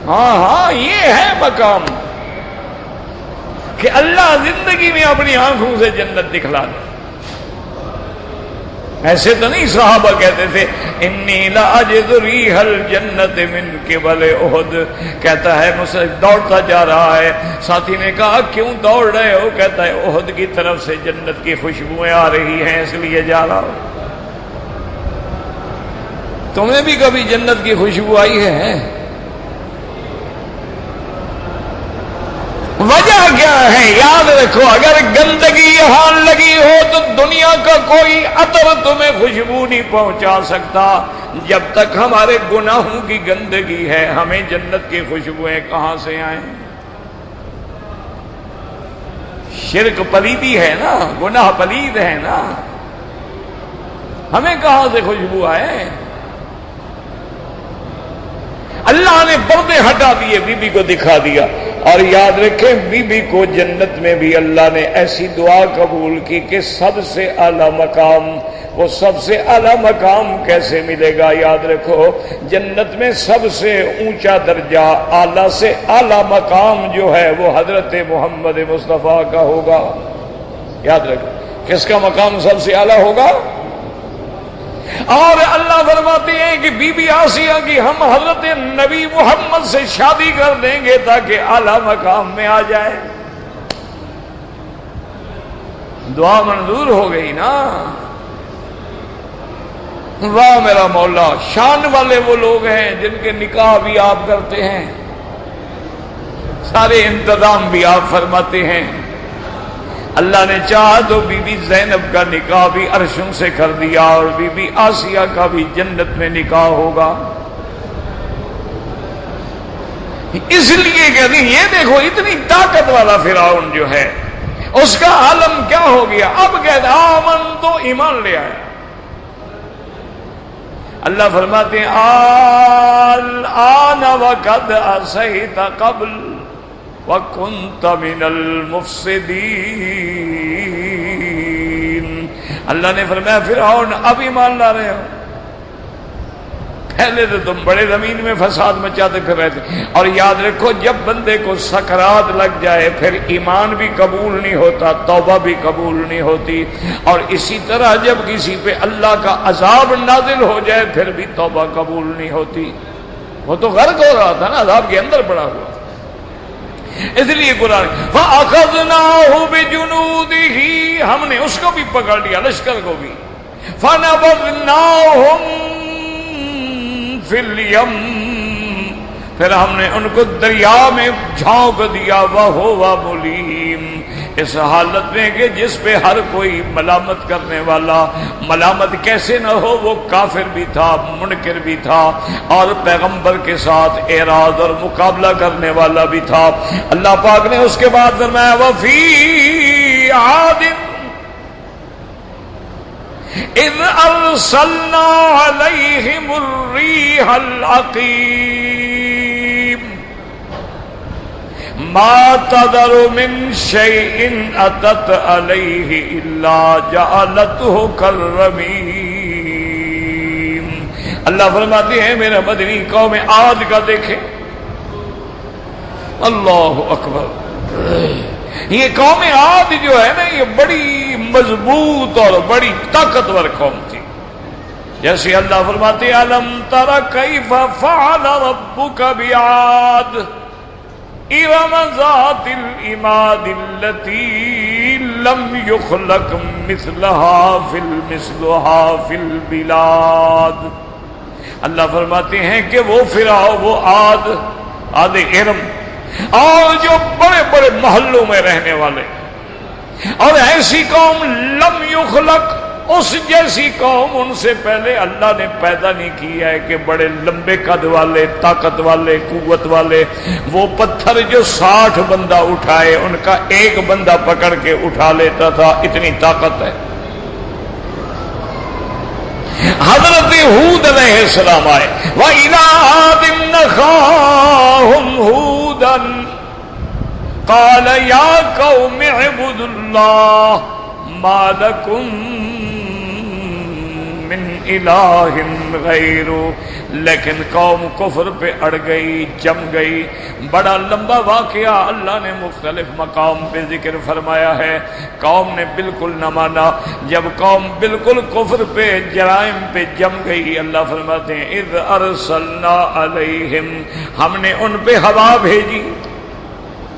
ہاں ہاں یہ ہے مقام کہ اللہ زندگی میں اپنی آنکھوں سے جنت دکھلا دے. ایسے تو نہیں صحابہ کہتے تھے انی لاجد ریح الجنت من قبل احد. کہتا ہے مجھ سے دوڑتا جا رہا ہے، ساتھی نے کہا کیوں دوڑ رہے ہو؟ کہتا ہے احد کی طرف سے جنت کی خوشبوئیں آ رہی ہیں اس لیے جا رہا ہوں. تمہیں بھی کبھی جنت کی خوشبو آئی ہے؟ وجہ کیا ہے؟ یاد رکھو اگر گندگی یہاں لگی ہو تو دنیا کا کوئی عطر تمہیں خوشبو نہیں پہنچا سکتا. جب تک ہمارے گناہوں کی گندگی ہے ہمیں جنت کی خوشبوئیں کہاں سے آئیں؟ شرک پلیدی ہے نا، گناہ پلید ہے نا، ہمیں کہاں سے خوشبو آئے؟ اللہ نے پردے ہٹا دیے، بی بی کو دکھا دیا. اور یاد رکھیں بی بی کو جنت میں بھی اللہ نے ایسی دعا قبول کی کہ سب سے اعلیٰ مقام. وہ سب سے اعلیٰ مقام کیسے ملے گا؟ یاد رکھو جنت میں سب سے اونچا درجہ، اعلیٰ سے اعلیٰ مقام جو ہے وہ حضرت محمد مصطفیٰ کا ہوگا. یاد رکھو کس کا مقام سب سے اعلیٰ ہوگا؟ اور اللہ فرماتے ہیں کہ بی بی آسیہ کی ہم حضرت نبی محمد سے شادی کر دیں گے تاکہ اعلیٰ مقام میں آ جائے. دعا منظور ہو گئی نا. واہ میرا مولا، شان والے وہ لوگ ہیں جن کے نکاح بھی آپ کرتے ہیں، سارے انتظام بھی آپ فرماتے ہیں. اللہ نے چاہا تو بی بی زینب کا نکاح بھی عرشوں سے کر دیا اور بی بی آسیہ کا بھی جنت میں نکاح ہوگا. اس لیے کہ یہ دیکھو اتنی طاقت والا فرعون جو ہے اس کا عالم کیا ہو گیا. اب کہتا آمن تو ایمان لے آیا. اللہ فرماتے ہیں الآن وقد عصیت قبل وَكُنْتَ مِنَ الْمُفْسِدِينَ. اللہ نے فرمایا فرعون اب ایمان لا رہے ہو، پہلے تو تم بڑے زمین میں فساد مچاتے پھر رہے تھے. اور یاد رکھو جب بندے کو سکرات لگ جائے پھر ایمان بھی قبول نہیں ہوتا، توبہ بھی قبول نہیں ہوتی. اور اسی طرح جب کسی پہ اللہ کا عذاب نازل ہو جائے پھر بھی توبہ قبول نہیں ہوتی. وہ تو غرق ہو رہا تھا نا، عذاب کے اندر پڑا ہوا. اس لیے قرآن فَأَخَذْنَاهُ بِجُنُودِهِ، ہم نے اس کو بھی پکڑ لیا، لشکر کو بھی، فَنَبَذْنَاهُمْ فِي الْيَمِّ، پھر ہم نے ان کو دریا میں جھونک دیا، وَهُوَ مُلِيمٌ، اس حالت میں کہ جس پہ ہر کوئی ملامت کرنے والا، ملامت کیسے نہ ہو، وہ کافر بھی تھا، منکر بھی تھا، اور پیغمبر کے ساتھ اعراض اور مقابلہ کرنے والا بھی تھا۔ اللہ پاک نے اس کے بعد فرمایا وَفِي عَادٍ إِذْ أَرْسَلْنَا عَلَيْهِمُ الرِّيحَ الْعَقِيمَ مَا تَذَرُ مِنْ شَيْءٍ أَتَتْ عَلَيْهِ إِلَّا جَعَلَتْهُ كَالرَّمِيمِ۔ اللہ فرماتے ہیں میرا مدنی قوم عاد کا دیکھیں، اللہ اکبر، یہ قوم عاد جو ہے نا، یہ بڑی مضبوط اور بڑی طاقتور قوم تھی۔ جیسے اللہ فرماتے ہیں أَلَمْ تَرَ كَيْفَ فَعَلَ رَبُّكَ بِعَادٍ إِرَمَ ذَاتِ الْعِمَادِ الَّتِي لَمْ يُخْلَقْ مِثْلُهَا فِي الْبِلَادِ۔ اللہ فرماتے ہیں کہ وہ فرعون، وہ عاد ارم، اور جو بڑے بڑے محلوں میں رہنے والے، اور ایسی قوم لم یخلق، اس جیسی قوم ان سے پہلے اللہ نے پیدا نہیں کیا ہے، کہ بڑے لمبے قد والے، طاقت والے، قوت والے، وہ پتھر جو 60 بندہ اٹھائے ان کا ایک بندہ پکڑ کے اٹھا لیتا تھا، اتنی طاقت ہے۔ حضرت ہود علیہ السلام آئے، وَإِلَىٰ عَادٍ أَخَاهُمْ هُودًا قَالَ يَا قَوْمِ اعْبُدُوا اللَّهَ مَا لَكُمْ مِنْ إِلَٰهٍ غَيْرُهُ، لیکن قوم کفر پہ اڑ گئی، جم گئی۔ بڑا لمبا واقعہ اللہ نے مختلف مقام پہ ذکر فرمایا ہے۔ قوم نے بالکل نہ مانا، جب قوم بالکل کفر پہ، جرائم پہ جم گئی، اللہ فرماتے ہیں اذ ارسلنا علیہم، ہم نے ان پہ ہوا بھیجی۔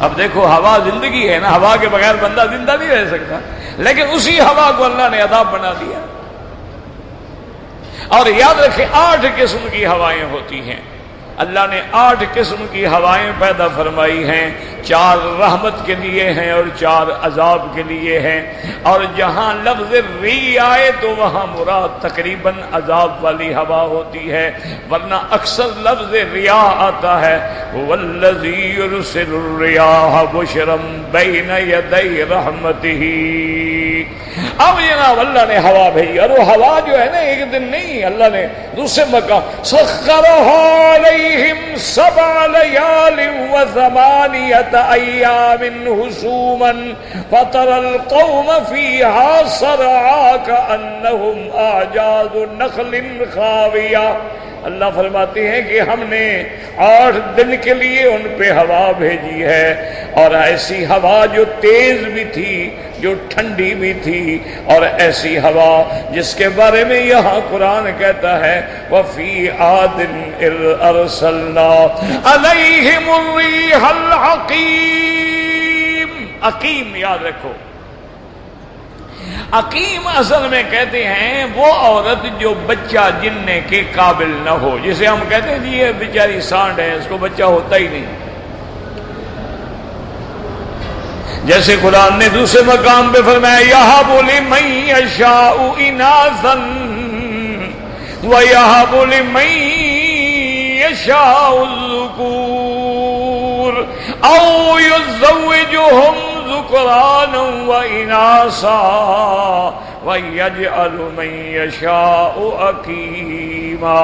اب دیکھو ہوا زندگی ہے نا، ہوا کے بغیر بندہ زندہ نہیں رہ سکتا، لیکن اسی ہوا کو اللہ نے عذاب بنا دیا۔ اور یاد رکھیں 8 قسم کی ہوائیں ہوتی ہیں، اللہ نے 8 قسم کی ہوائیں پیدا فرمائی ہیں، 4 رحمت کے لیے ہیں اور 4 عذاب کے لیے ہیں۔ اور جہاں لفظ ری آئے تو وہاں مراد تقریباً عذاب والی ہوا ہوتی ہے، ورنہ اکثر لفظ ریاح آتا ہے، وَالَّذِي يُرْسِلُ الرِّيَاحَ بُشْرًا بَيْنَ يَدَيْ رَحْمَتِهِ۔ اب جناب اللہ نے ہوا بھیجی، اور وہ ہوا جو ہے نا ایک دن نہیں، اللہ نے دوسرے مقام سَخَّرَهَا عَلَيْهِمْ 7 لَيَالٍ وَثَمَانِيَةَ أَيَّامٍ حُسُومًا فَتَرَى الْقَوْمَ فِيهَا صَرْعَىٰ كَأَنَّهُمْ أَعْجَازُ نَخْلٍ خَاوِيَةٍ۔ اللہ فرماتے ہیں کہ ہم نے 8 دن کے لیے ان پہ ہوا بھیجی ہے، اور ایسی ہوا جو تیز بھی تھی، جو ٹھنڈی بھی تھی، اور ایسی ہوا جس کے بارے میں یہاں قرآن کہتا ہے وَفِي عَادٍ إِذْ أَرْسَلْنَا عَلَيْهِمُ الرِّيحَ الْعَقِيمَ۔ عقیم یاد رکھو، عقیم اصل میں کہتے ہیں وہ عورت جو بچہ جننے کے قابل نہ ہو، جسے ہم کہتے ہیں جی یہ بیچاری سانڈ ہے، اس کو بچہ ہوتا ہی نہیں۔ جیسے قرآن نے دوسرے مقام پہ فرمایا یَهَبُ لِمَن يَشَاءُ إِنَاثًا وَيَهَبُ لِمَن يَشَاءُ الذُّكُورَ أَوْ يُزَوِّجُهُمْ ذُكْرَانًا وَإِنَاثًا وَيَجْعَلُ مَن يَشَاءُ عَقِيمًا۔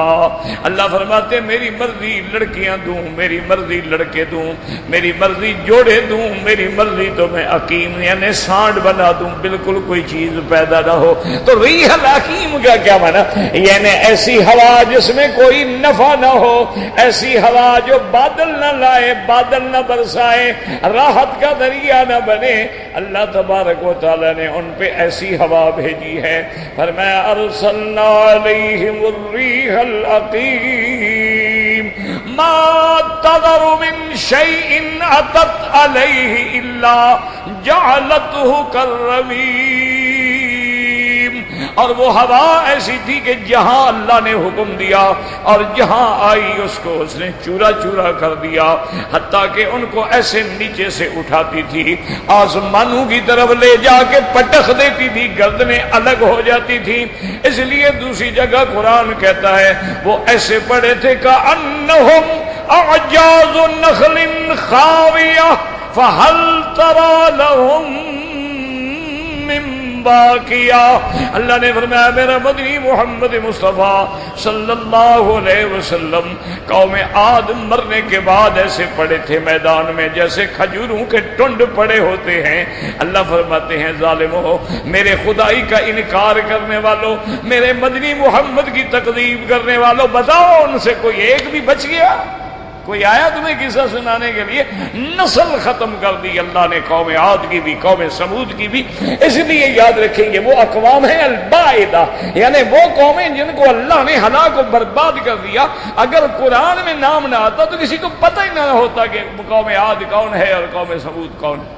اللہ فرماتے ہیں میری مرضی لڑکیاں دوں، میری مرضی لڑکے دوں، میری مرضی جوڑے دوں، میری مرضی تو میں عقیم یعنی سانڈ بنا دوں، بالکل کوئی چیز پیدا نہ ہو۔ تو ریح العقیم کا کیا معنی؟ یعنی ایسی ہوا جس میں کوئی نفع نہ ہو، ایسی ہوا جو بادل نہ لائے، بادل نہ برسائے، راحت کا ذریعہ نہ بنے۔ اللہ تبارک و تعالی نے ان پہ ایسی ہوا بھیجی ہے، فرمایا ارسلنا علیہم الریح العقیم ما تذر من شيء أتت عليه إلا جعلته كالرميم. اور وہ ہوا ایسی تھی کہ جہاں اللہ نے حکم دیا اور جہاں آئی اس کو اس نے چورا چورا کر دیا، حتیٰ کہ ان کو ایسے نیچے سے اٹھاتی تھی، آسمانوں کی طرف لے جا کے پٹخ دیتی تھی، گردنیں الگ ہو جاتی تھی. اس لیے دوسری جگہ قرآن کہتا ہے وہ ایسے پڑے تھے كأنهم أعجاز نخل خاوية فهل ترى لهم من باقیہ. اللہ نے فرمایا میرا مدنی محمد مصطفیٰ صلی اللہ علیہ وسلم قوم عاد مرنے کے بعد ایسے پڑے تھے میدان میں جیسے کھجوروں کے ٹنڈ پڑے ہوتے ہیں. اللہ فرماتے ہیں ظالمو، میرے خدائی کا انکار کرنے والوں، میرے مدنی محمد کی تکذیب کرنے والوں، بتاؤ ان سے کوئی ایک بھی بچ گیا؟ کوئی آیا تمہیں قصہ سنانے کے لیے؟ نسل ختم کر دی اللہ نے قوم عاد کی بھی، قوم سمود کی بھی. اس لیے یاد رکھیں گے وہ اقوام ہیں البائدہ، یعنی وہ قومیں جن کو اللہ نے ہلاک و برباد کر دیا. اگر قرآن میں نام نہ آتا تو کسی کو پتہ ہی نہ ہوتا کہ قوم عاد کون ہے اور قوم سمود کون ہے.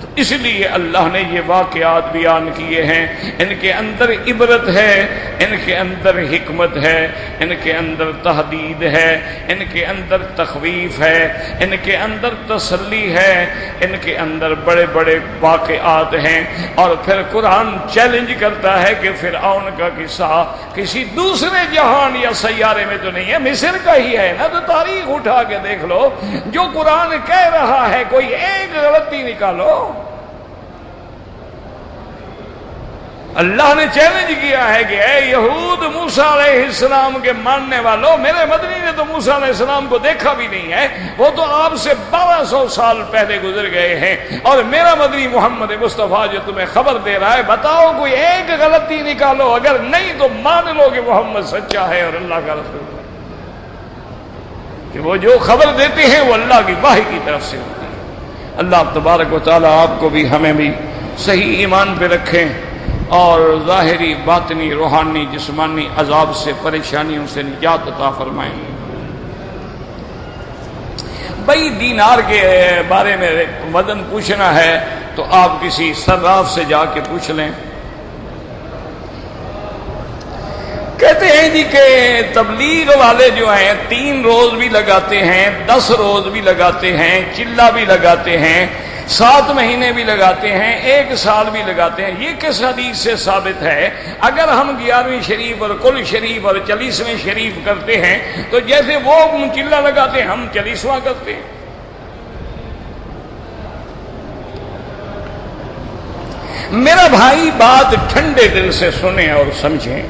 تو اس لیے اللہ نے یہ واقعات بیان کیے ہیں. ان کے اندر عبرت ہے، ان کے اندر حکمت ہے، ان کے اندر تحدید ہے، ان کے اندر تخویف ہے، ان کے اندر تسلی ہے، ان کے اندر بڑے بڑے واقعات ہیں. اور پھر قرآن چیلنج کرتا ہے کہ فرعون کا قصہ کسی دوسرے جہان یا سیارے میں تو نہیں ہے، مصر کا ہی ہے نا. تو تاریخ اٹھا کے دیکھ لو، جو قرآن کہہ رہا ہے کوئی ایک غلطی نکالو. اللہ نے چیلنج کیا ہے کہ اے یہود موسیٰ علیہ السلام کے ماننے والوں، میرے مدنی نے تو موسیٰ علیہ السلام کو دیکھا بھی نہیں ہے، وہ تو آپ سے 1200 سال پہلے گزر گئے ہیں. اور میرا مدنی محمد مصطفیٰ جو تمہیں خبر دے رہا ہے، بتاؤ کوئی ایک غلطی نکالو، اگر نہیں تو مان لو کہ محمد سچا ہے اور اللہ کا رسول ہے، کہ وہ جو خبر دیتے ہیں وہ اللہ کی وحی کی طرف سے ہوتی ہے. اللہ تبارک و تعالی آپ کو بھی ہمیں بھی صحیح ایمان پہ رکھیں اور ظاہری باطنی روحانی جسمانی عذاب سے پریشانیوں سے نجات عطا فرمائیں. بھائی دینار کے بارے میں وزن پوچھنا ہے تو آپ کسی صراف سے جا کے پوچھ لیں. کہتے ہیں جی کہ تبلیغ والے جو ہیں 3 روز بھی لگاتے ہیں، 10 روز بھی لگاتے ہیں، چلہ بھی لگاتے ہیں، 7 مہینے بھی لگاتے ہیں، 1 سال بھی لگاتے ہیں. یہ کس حدیث سے ثابت ہے؟ اگر ہم 11ویں شریف اور کل شریف اور 40ویں شریف کرتے ہیں تو جیسے وہ چلہ لگاتے ہیں ہم 40واں کرتے ہیں. میرا بھائی بات ٹھنڈے دل سے سنیں اور سمجھیں.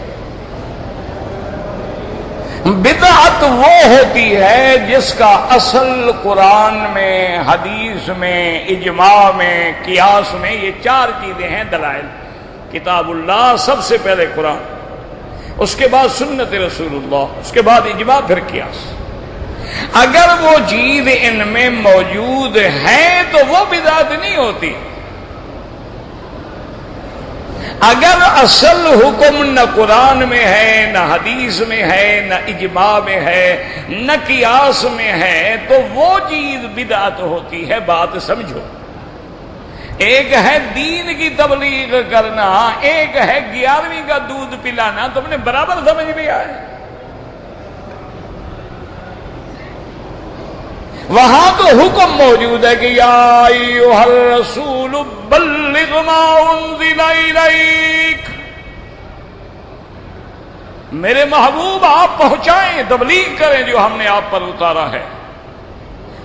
بدعت وہ ہوتی ہے جس کا اصل قرآن میں، حدیث میں، اجماع میں، قیاس میں، یہ 4 چیزیں ہیں دلائل. کتاب اللہ سب سے پہلے قرآن، اس کے بعد سنت رسول اللہ، اس کے بعد اجماع، پھر قیاس. اگر وہ چیز ان میں موجود ہے تو وہ بدعت نہیں ہوتی. اگر اصل حکم نہ قرآن میں ہے، نہ حدیث میں ہے، نہ اجماع میں ہے، نہ قیاس میں ہے تو وہ چیز بدعت ہوتی ہے. بات سمجھو، ایک ہے دین کی تبلیغ کرنا، ایک ہے 11ویں کا دودھ پلانا. تم نے برابر سمجھ لیا ہے. وہاں تو حکم موجود ہے کہ یا ایھا الرسول بلغ ما انزل الیک، میرے محبوب آپ پہنچائیں، تبلیغ کریں جو ہم نے آپ پر اتارا ہے.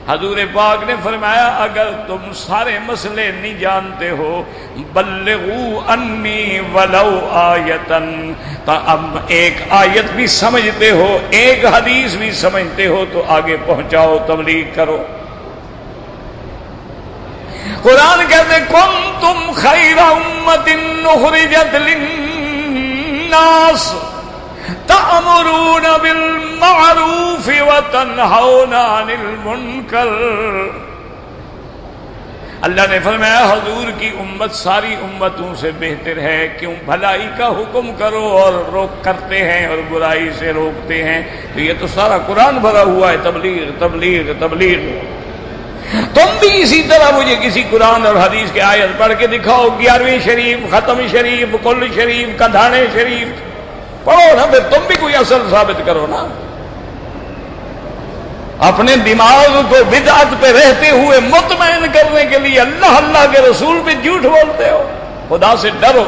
حضور پاک نے فرمایا اگر تم سارے مسئلے نہیں جانتے ہو، بلغوا انی ولو آیتن، تو اب ایک آیت بھی سمجھتے ہو، ایک حدیث بھی سمجھتے ہو تو آگے پہنچاؤ، تبلیغ کرو. قرآن کہتے کنتم خیر امۃ اخرجت للناس تأمرون بالمعروف وتنہون عن المنکر اللہ نے فرمایا حضور کی امت ساری امتوں سے بہتر ہے، کیوں بھلائی کا حکم کرو اور روک کرتے ہیں اور برائی سے روکتے ہیں۔ تو یہ تو سارا قرآن بھرا ہوا ہے تبلیغ تبلیغ تبلیغ۔ تم بھی اسی طرح مجھے کسی قرآن اور حدیث کی آیت پڑھ کے دکھاؤ، 11ویں شریف، ختم شریف، کل شریف، کندھانے شریف پڑھو نا، پھر تم بھی کوئی اصل ثابت کرو نا۔ اپنے دماغ کو بدعت پہ رہتے ہوئے مطمئن کرنے کے لیے اللہ اللہ کے رسول پہ جھوٹ بولتے ہو، خدا سے ڈرو۔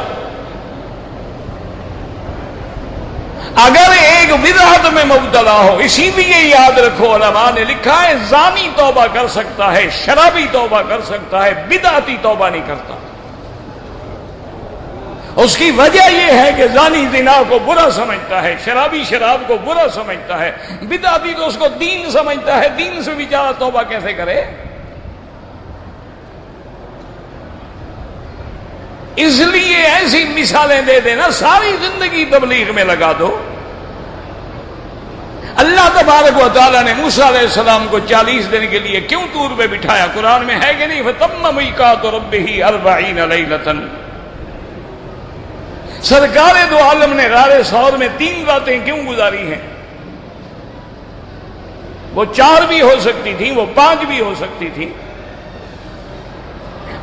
اگر ایک بدعت میں مبتلا ہو، اسی لیے یاد رکھو علماء نے لکھا ہے زانی توبہ کر سکتا ہے، شرابی توبہ کر سکتا ہے، بدعتی توبہ نہیں کرتا۔ اس کی وجہ یہ ہے کہ زانی زنا کو برا سمجھتا ہے، شرابی شراب کو برا سمجھتا ہے، بدعتی تو اس کو دین سمجھتا ہے، دین سے بیچارہ توبہ کیسے کرے؟ اس لیے ایسی مثالیں دے دینا، ساری زندگی تبلیغ میں لگا دو۔ اللہ تبارک و تعالیٰ نے موسیٰ علیہ السلام کو 40 دن کے لیے کیوں طور پہ بٹھایا؟ قرآن میں ہے کہ نہیں؟ فَتَمَّ مِيقَاتُ رَبِّهِ 40 لَيْلَةً۔ سرکار دو عالم نے غار ثور میں 3 راتیں کیوں گزاری ہیں؟ وہ 4 بھی ہو سکتی تھی، وہ 5 بھی ہو سکتی تھی۔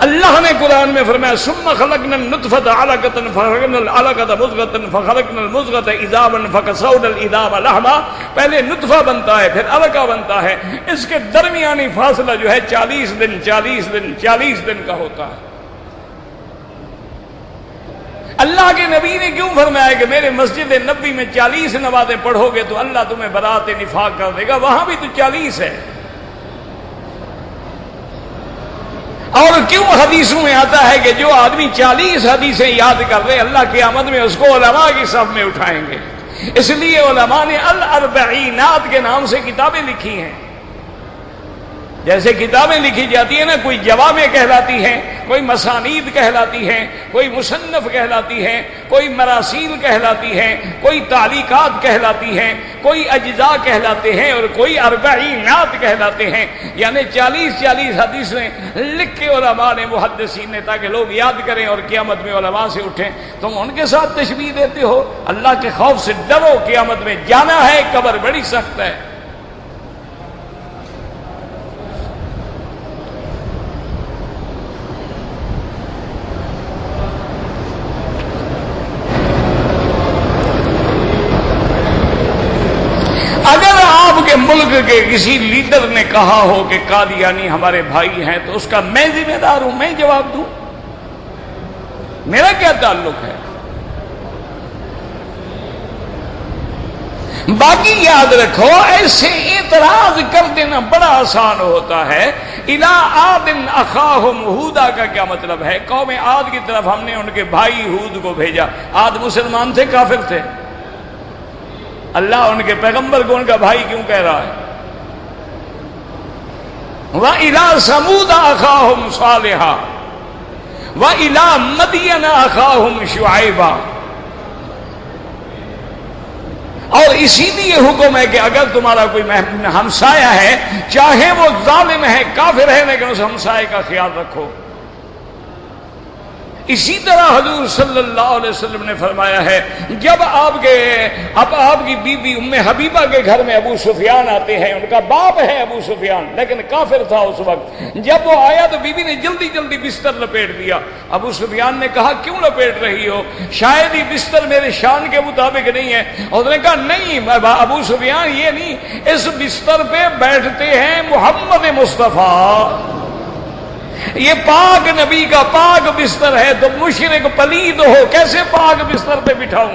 اللہ نے قرآن میں فرمایا ثم خلقنا النطفة علقة فخلقنا العلقة مضغة فخلقنا المضغة عظاما فكسونا العظام لحما۔ پہلے نطفہ بنتا ہے، پھر علقہ بنتا ہے، اس کے درمیانی فاصلہ جو ہے 40 دن 40 دن 40 دن کا ہوتا ہے۔ اللہ کے نبی نے کیوں فرمایا کہ میرے مسجد نبی میں 40 نمازیں پڑھو گے تو اللہ تمہیں برات نفاق کر دے گا؟ وہاں بھی تو 40 ہے۔ اور کیوں حدیثوں میں آتا ہے کہ جو آدمی 40 حدیثیں یاد کر لے اللہ قیامت میں اس کو علماء کی صف میں اٹھائیں گے۔ اس لیے علماء نے الاربعینات کے نام سے کتابیں لکھی ہیں۔ جیسے کتابیں لکھی جاتی ہیں نا، کوئی جوامع کہلاتی ہیں، کوئی مسانید کہلاتی ہیں، کوئی مصنف کہلاتی ہیں، کوئی مراسیل کہلاتی ہیں، کوئی تعلیقات کہلاتی ہیں، کوئی اجزاء کہلاتے ہیں اور کوئی اربعینات کہلاتے ہیں۔ یعنی 40 حدیثیں لکھ کے علماء نے، محدثین نے، تاکہ لوگ یاد کریں اور قیامت میں علماء سے اٹھیں۔ تم ان کے ساتھ تشبیہ دیتے ہو؟ اللہ کے خوف سے ڈرو، قیامت میں جانا ہے، قبر بڑی سخت ہے۔ ملک کے کسی لیڈر نے کہا ہو کہ قادیانی ہمارے بھائی ہیں تو اس کا میں ذمہ دار ہوں، میں جواب دوں؟ میرا کیا تعلق ہے؟ باقی یاد رکھو، ایسے اعتراض کر دینا بڑا آسان ہوتا ہے۔ اِلَىٰ عَادٍ أَخَاهُمْ ہودہ کا کیا مطلب ہے؟ قوم عاد کی طرف ہم نے ان کے بھائی ہود کو بھیجا۔ عاد مسلمان تھے کافر تھے؟ اللہ ان کے پیغمبر کو ان کا بھائی کیوں کہہ رہا ہے؟ وَإِلَىٰ ثَمُودَ أَخَاهُمْ صَالِحًا وَإِلَىٰ مَدْيَنَ أَخَاهُمْ شُعَيْبًا۔ اور اسی لیے حکم ہے کہ اگر تمہارا کوئی ہمسایہ ہے، چاہے وہ ظالم ہے، کافر ہے، لیکن اس ہمسایہ کا خیال رکھو۔ اسی طرح حضور صلی اللہ علیہ وسلم نے فرمایا ہے، جب آپ کی بیوی ام حبیبہ کے گھر میں ابو سفیان آتے ہیں، ان کا باپ ہے ابو سفیان لیکن کافر تھا اس وقت، جب وہ آیا تو بیوی نے جلدی جلدی بستر لپیٹ دیا۔ ابو سفیان نے کہا کیوں لپیٹ رہی ہو؟ شاید ہی بستر میرے شان کے مطابق نہیں ہے۔ اس نے کہا نہیں ابو سفیان، یہ نہیں، اس بستر پہ بیٹھتے ہیں محمد مصطفیٰ، یہ پاک نبی کا پاک بستر ہے، تو مشرک پلید ہو کیسے پاک بستر پہ بٹھاؤں؟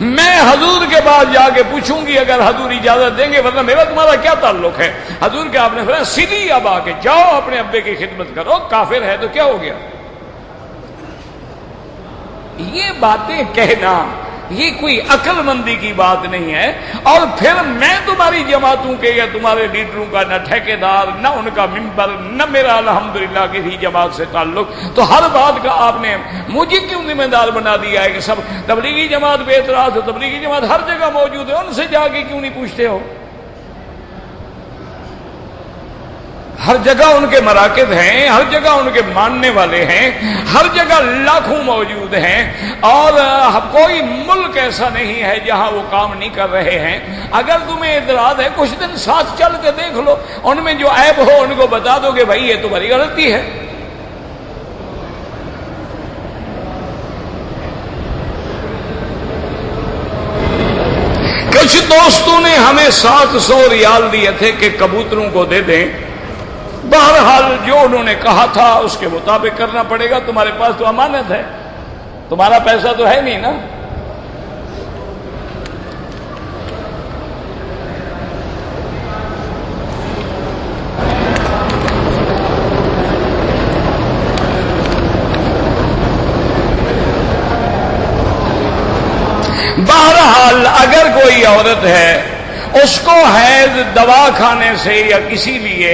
میں حضور کے بعد جا کے پوچھوں گی اگر حضور اجازت دیں گے، ورنہ میرا تمہارا کیا تعلق ہے؟ حضور کے آپ نے فرمایا سیدھی اب آ کے جاؤ اپنے ابے کی خدمت کرو، کافر ہے تو کیا ہو گیا؟ یہ باتیں کہنا یہ کوئی عقل مندی کی بات نہیں ہے۔ اور پھر میں تمہاری جماعتوں کے یا تمہارے لیڈروں کا نہ ٹھیکیدار، نہ ان کا ممبر، نہ میرا الحمدللہ کسی جماعت سے تعلق، تو ہر بات کا آپ نے مجھے کیوں ذمہ دار بنا دیا ہے کہ سب تبلیغی جماعت بے اعتراض ہو؟ تبلیغی جماعت ہر جگہ موجود ہے، ان سے جا کے کیوں نہیں پوچھتے ہو؟ ہر جگہ ان کے مراکز ہیں، ہر جگہ ان کے ماننے والے ہیں، ہر جگہ لاکھوں موجود ہیں، اور کوئی ملک ایسا نہیں ہے جہاں وہ کام نہیں کر رہے ہیں۔ اگر تمہیں اعتراض ہے کچھ دن ساتھ چل کے دیکھ لو، ان میں جو عیب ہو ان کو بتا دو کہ بھائی یہ تمہاری غلطی ہے۔ کچھ دوستوں نے ہمیں 700 ریال دیے تھے کہ کبوتروں کو دے دیں۔ بہرحال جو انہوں نے کہا تھا اس کے مطابق کرنا پڑے گا، تمہارے پاس تو امانت ہے، تمہارا پیسہ تو ہے نہیں نا۔ بہرحال اگر کوئی عورت ہے اس کو حیض دوا کھانے سے یا کسی لیے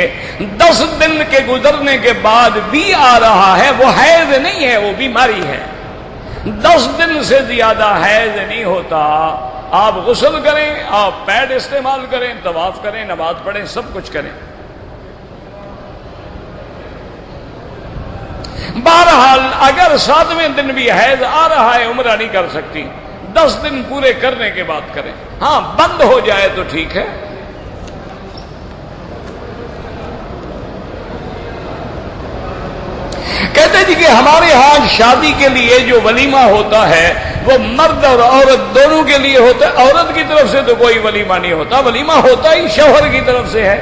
10 دن کے گزرنے کے بعد بھی آ رہا ہے، وہ حیض نہیں ہے، وہ بیماری ہے۔ 10 دن سے زیادہ حیض نہیں ہوتا، آپ غسل کریں، آپ پیڈ استعمال کریں، طواف کریں، نماز پڑھیں، سب کچھ کریں۔ بہرحال اگر 7ویں دن بھی حیض آ رہا ہے، عمرہ نہیں کر سکتی، 10 دن پورے کرنے کے بعد کریں۔ ہاں بند ہو جائے تو ٹھیک ہے۔ کہتے جی کہ ہمارے ہاں شادی کے لیے جو ولیمہ ہوتا ہے وہ مرد اور عورت دونوں کے لیے ہوتا ہے، عورت کی طرف سے تو کوئی ولیمہ نہیں ہوتا، ولیمہ ہوتا ہی شوہر کی طرف سے ہے۔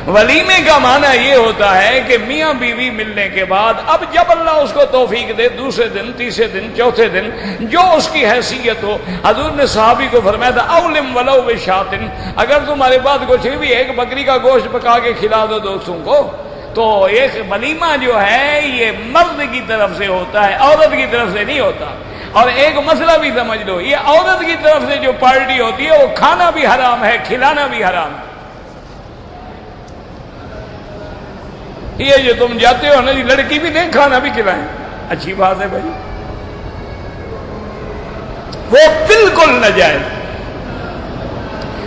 ولیمے کا معنی یہ ہوتا ہے کہ میاں بیوی ملنے کے بعد اب جب اللہ اس کو توفیق دے، دوسرے دن، تیسرے دن، چوتھے دن، جو اس کی حیثیت ہو، حضور نے صحابی کو فرمایا تھا اولم ولو بشاتن، اگر تمہارے پاس کچھ بھی ایک بکری کا گوشت پکا کے کھلا دو دوستوں کو۔ تو ایک ولیمہ جو ہے یہ مرد کی طرف سے ہوتا ہے، عورت کی طرف سے نہیں ہوتا۔ اور ایک مسئلہ بھی سمجھ لو، یہ عورت کی طرف سے جو پارٹی ہوتی ہے وہ کھانا بھی حرام ہے، کھلانا بھی حرام ہے۔ یہ جو تم جاتے ہو نا جی، لڑکی بھی نہیں کھانا بھی کھلائیں، اچھی بات ہے بھائی، وہ بالکل ناجائز۔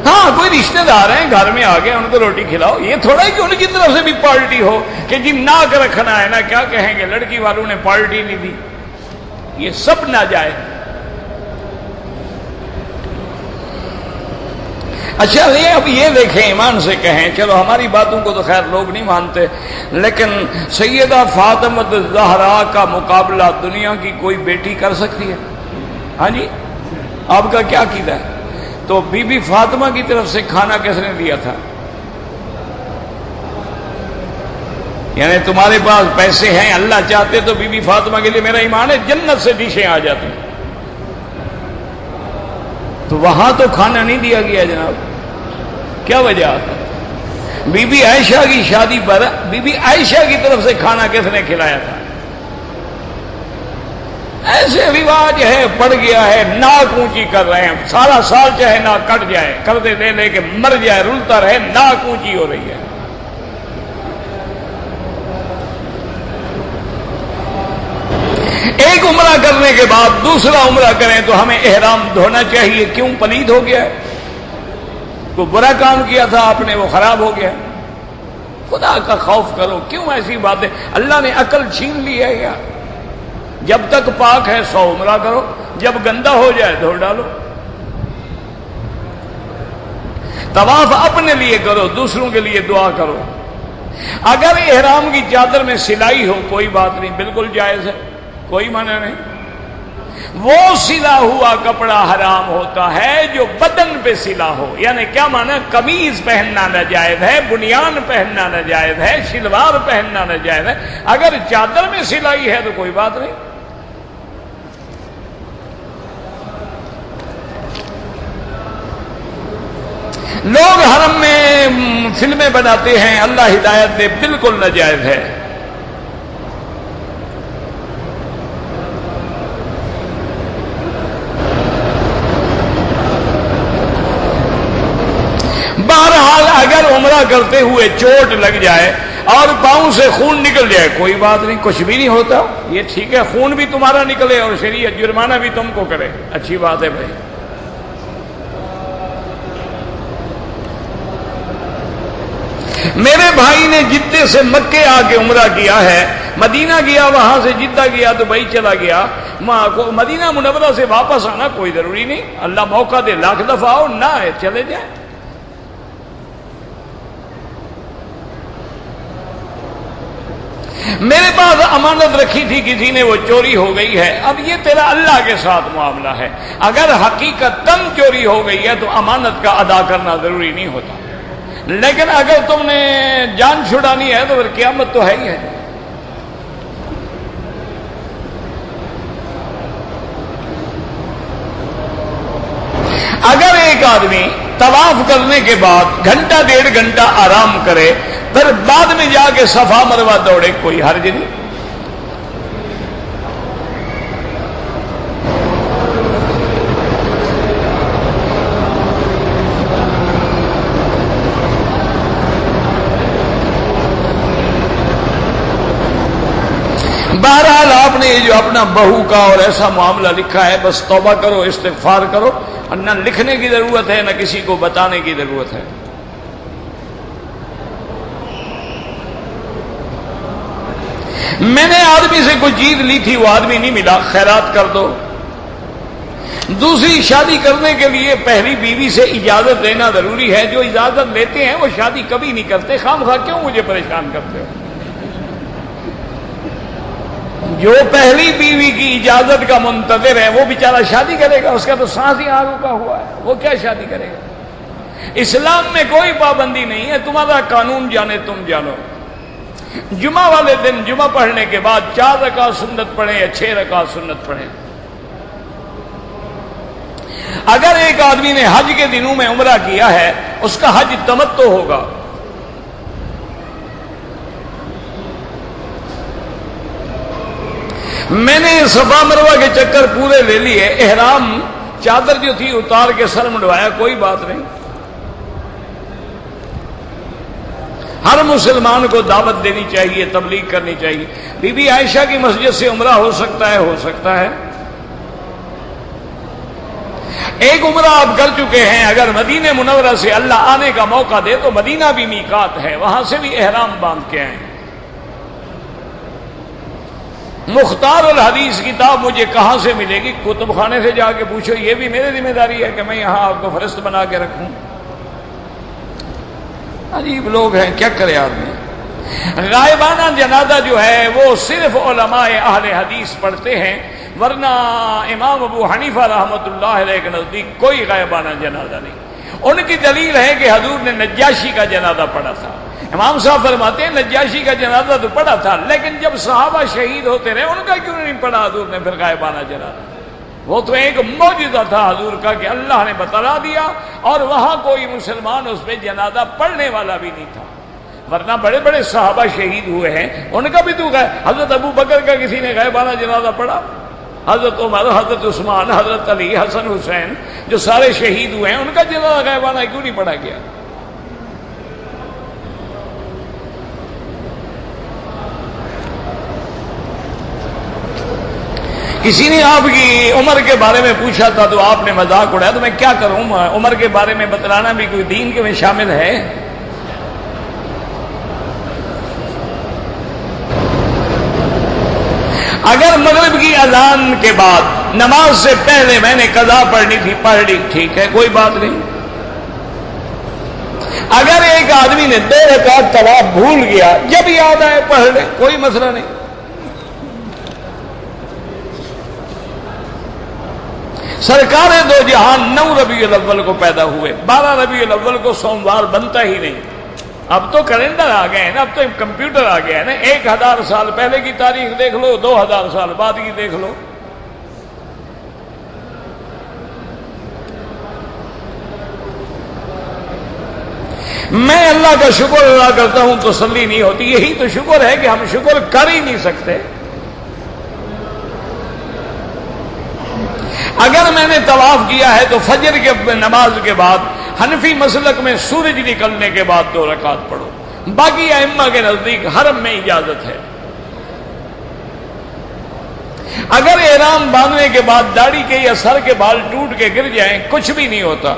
ہاں کوئی رشتہ دار ہیں گھر میں آ گئے، ان کو روٹی کھلاؤ، یہ تھوڑا ہی کہ ان کی طرف سے بھی پارٹی ہو کہ جی ناک رکھنا ہے نا، کیا کہیں گے لڑکی والوں نے پارٹی نہیں دی، یہ سب ناجائز۔ اچھا اب یہ دیکھیں، ایمان سے کہیں، چلو ہماری باتوں کو تو خیر لوگ نہیں مانتے، لیکن سیدہ فاطمہ الزہرا کا مقابلہ دنیا کی کوئی بیٹی کر سکتی ہے؟ ہاں جی، آپ کا کیا عقیدہ ہے؟ تو بی بی فاطمہ کی طرف سے کھانا کس نے دیا تھا؟ یعنی تمہارے پاس پیسے ہیں، اللہ چاہتے تو بی بی فاطمہ کے لیے میرا ایمان ہے جنت سے ڈشیں آ جاتی، تو وہاں تو کھانا نہیں دیا گیا جناب، کیا وجہ؟ بی بی عائشہ کی شادی پر بی بی عائشہ کی طرف سے کھانا کس نے کھلایا تھا؟ ایسے رواج ہے، پڑ گیا ہے، ناک اونچی کر رہے ہیں، سارا سال چاہے ناک کٹ جائے، قرضے لے لے کے مر جائے، رلتا رہے، ناک اونچی ہو رہی ہے۔ ایک عمرہ کرنے کے بعد دوسرا عمرہ کریں تو ہمیں احرام دھونا چاہیے، کیوں؟ پلید ہو گیا ہے، کوئی برا کام کیا تھا آپ نے، وہ خراب ہو گیا۔ خدا کا خوف کرو، کیوں ایسی باتیں؟ اللہ نے عقل چھین لی ہے یار۔ جب تک پاک ہے 100 عمرہ کرو، جب گندا ہو جائے دھو ڈالو۔ طواف اپنے لیے کرو، دوسروں کے لیے دعا کرو۔ اگر احرام کی چادر میں سلائی ہو کوئی بات نہیں، بالکل جائز ہے، کوئی معنی نہیں۔ وہ سلا ہوا کپڑا حرام ہوتا ہے جو بدن پہ سلا ہو، یعنی کیا معنی؟ قمیض پہننا ناجائز ہے، بنیان پہننا ناجائز ہے، شلوار پہننا ناجائز ہے۔ اگر چادر میں سلائی ہے تو کوئی بات نہیں۔ لوگ حرم میں فلمیں بناتے ہیں، اللہ ہدایت دے، بالکل ناجائز ہے۔ بہرحال اگر عمرہ کرتے ہوئے چوٹ لگ جائے اور پاؤں سے خون نکل جائے کوئی بات نہیں، کچھ بھی نہیں ہوتا، یہ ٹھیک ہے، خون بھی تمہارا نکلے اور شریعت جرمانہ بھی تم کو کرے، اچھی بات ہے بھائی۔ میرے بھائی نے جدے سے مکے آ کے عمرہ کیا ہے، مدینہ گیا، وہاں سے جدہ گیا، دبئی چلا گیا، مدینہ منورہ سے واپس آنا کوئی ضروری نہیں، اللہ موقع دے لاکھ دفعہ آؤ، نہ ہے چلے جائیں۔ میرے پاس امانت رکھی تھی کسی نے، وہ چوری ہو گئی ہے، اب یہ تیرا اللہ کے ساتھ معاملہ ہے، اگر حقیقتاً چوری ہو گئی ہے تو امانت کا ادا کرنا ضروری نہیں ہوتا، لیکن اگر تم نے جان چھڑانی ہے تو پھر قیامت تو ہے ہی ہے۔ اگر ایک آدمی طواف کرنے کے بعد گھنٹہ ڈیڑھ گھنٹہ آرام کرے پھر بعد میں جا کے صفا مروہ دوڑے، کوئی حرج نہیں۔ بہرحال آپ نے یہ جو اپنا بہو کا اور ایسا معاملہ لکھا ہے، بس توبہ کرو، استغفار کرو، اور نہ لکھنے کی ضرورت ہے نہ کسی کو بتانے کی ضرورت ہے۔ میں نے آدمی سے کوئی چیز لی تھی، وہ آدمی نہیں ملا، خیرات کر دو۔ دوسری شادی کرنے کے لیے پہلی بیوی سے اجازت لینا ضروری ہے، جو اجازت لیتے ہیں وہ شادی کبھی نہیں کرتے، خام خواہ کیوں مجھے پریشان کرتے ہو؟ جو پہلی بیوی کی اجازت کا منتظر ہے وہ بیچارہ شادی کرے گا، اس کا تو سانس ہی رکا ہوا ہے، وہ کیا شادی کرے گا؟ اسلام میں کوئی پابندی نہیں ہے، تمہارا قانون جانے تم جانو۔ جمعہ والے دن جمعہ پڑھنے کے بعد 4 رکعت سنت پڑھیں یا 6 رکعت سنت پڑھیں۔ اگر ایک آدمی نے حج کے دنوں میں عمرہ کیا ہے، اس کا حج تمتع ہوگا۔ میں نے صفا مروہ کے چکر پورے لے لیے، احرام چادر جو تھی اتار کے سر منڈوایا، کوئی بات نہیں۔ ہر مسلمان کو دعوت دینی چاہیے، تبلیغ کرنی چاہیے۔ بی بی عائشہ کی مسجد سے عمرہ ہو سکتا ہے، ہو سکتا ہے۔ ایک عمرہ آپ کر چکے ہیں، اگر مدینہ منورہ سے اللہ آنے کا موقع دے تو مدینہ بھی میقات ہے، وہاں سے بھی احرام باندھ کے آئیں۔ مختار الحدیث کتاب مجھے کہاں سے ملے گی؟ کتب خانے سے جا کے پوچھو، یہ بھی میری ذمہ داری ہے کہ میں یہاں آپ کو فہرست بنا کے رکھوں؟ عجیب لوگ ہیں، کیا کرے آدمی۔ غائبانہ جنازہ جو ہے وہ صرف علماء اہل حدیث پڑھتے ہیں، ورنہ امام ابو حنیفہ رحمۃ اللہ علیہ کے نزدیک کوئی غائبانہ جنازہ نہیں۔ ان کی دلیل ہے کہ حضور نے نجاشی کا جنازہ پڑھا تھا۔ امام صاحب فرماتے ہیں نجاشی کا جنازہ تو پڑھا تھا، لیکن جب صحابہ شہید ہوتے رہے ان کا کیوں نہیں پڑھا حضور نے پھر غائبانہ جنازہ؟ وہ تو ایک معجزہ تھا حضور کا کہ اللہ نے بتلا دیا، اور وہاں کوئی مسلمان اس پہ جنازہ پڑھنے والا بھی نہیں تھا، ورنہ بڑے بڑے صحابہ شہید ہوئے ہیں، ان کا بھی تو حضرت ابو بکر کا کسی نے غائبانہ جنازہ پڑھا؟ حضرت عمر، حضرت عثمان، حضرت علی، حسن حسین جو سارے شہید ہوئے ہیں، ان کا جنازہ غائبانہ کیوں نہیں پڑھا گیا؟ کسی نے آپ کی عمر کے بارے میں پوچھا تھا تو آپ نے مذاق اڑایا، تو میں کیا کروں؟ عمر کے بارے میں بتلانا بھی کوئی دین کے میں شامل ہے؟ اگر مغرب کی اذان کے بعد نماز سے پہلے میں نے قضا پڑھنی تھی، پڑھ لی، ٹھیک ہے، کوئی بات نہیں۔ اگر ایک آدمی نے 2 رکعت طواف بھول گیا، جب یاد آئے پڑھ لے، کوئی مسئلہ نہیں۔ سرکار دو جہان 9 ربیع الاول کو پیدا ہوئے، 12 ربیع الاول کو سوموار بنتا ہی نہیں۔ اب تو کیلنڈر آ گئے ہیں نا، اب تو کمپیوٹر آ گیا ہے نا، 1000 سال پہلے کی تاریخ دیکھ لو، 2000 سال بعد کی دیکھ لو۔ میں اللہ کا شکر ادا کرتا ہوں، تسلی نہیں ہوتی۔ یہی تو شکر ہے کہ ہم شکر کر ہی نہیں سکتے۔ اگر میں نے طواف کیا ہے تو فجر کے نماز کے بعد حنفی مسلک میں سورج نکلنے کے بعد 2 رکعت پڑھو، باقی ائمہ کے نزدیک حرم میں اجازت ہے۔ اگر احرام باندھنے کے بعد داڑھی کے یا سر کے بال ٹوٹ کے گر جائیں، کچھ بھی نہیں ہوتا۔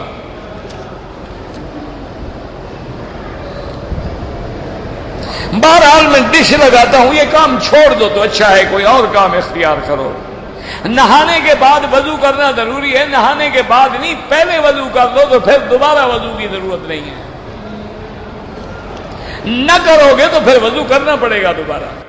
بہرحال میں ڈش لگاتا ہوں، یہ کام چھوڑ دو تو اچھا ہے، کوئی اور کام اختیار کرو۔ نہانے کے بعد وضو کرنا ضروری ہے، نہانے کے بعد نہیں، پہلے وضو کر دو تو پھر دوبارہ وضو کی ضرورت نہیں ہے، نہ کرو گے تو پھر وضو کرنا پڑے گا دوبارہ۔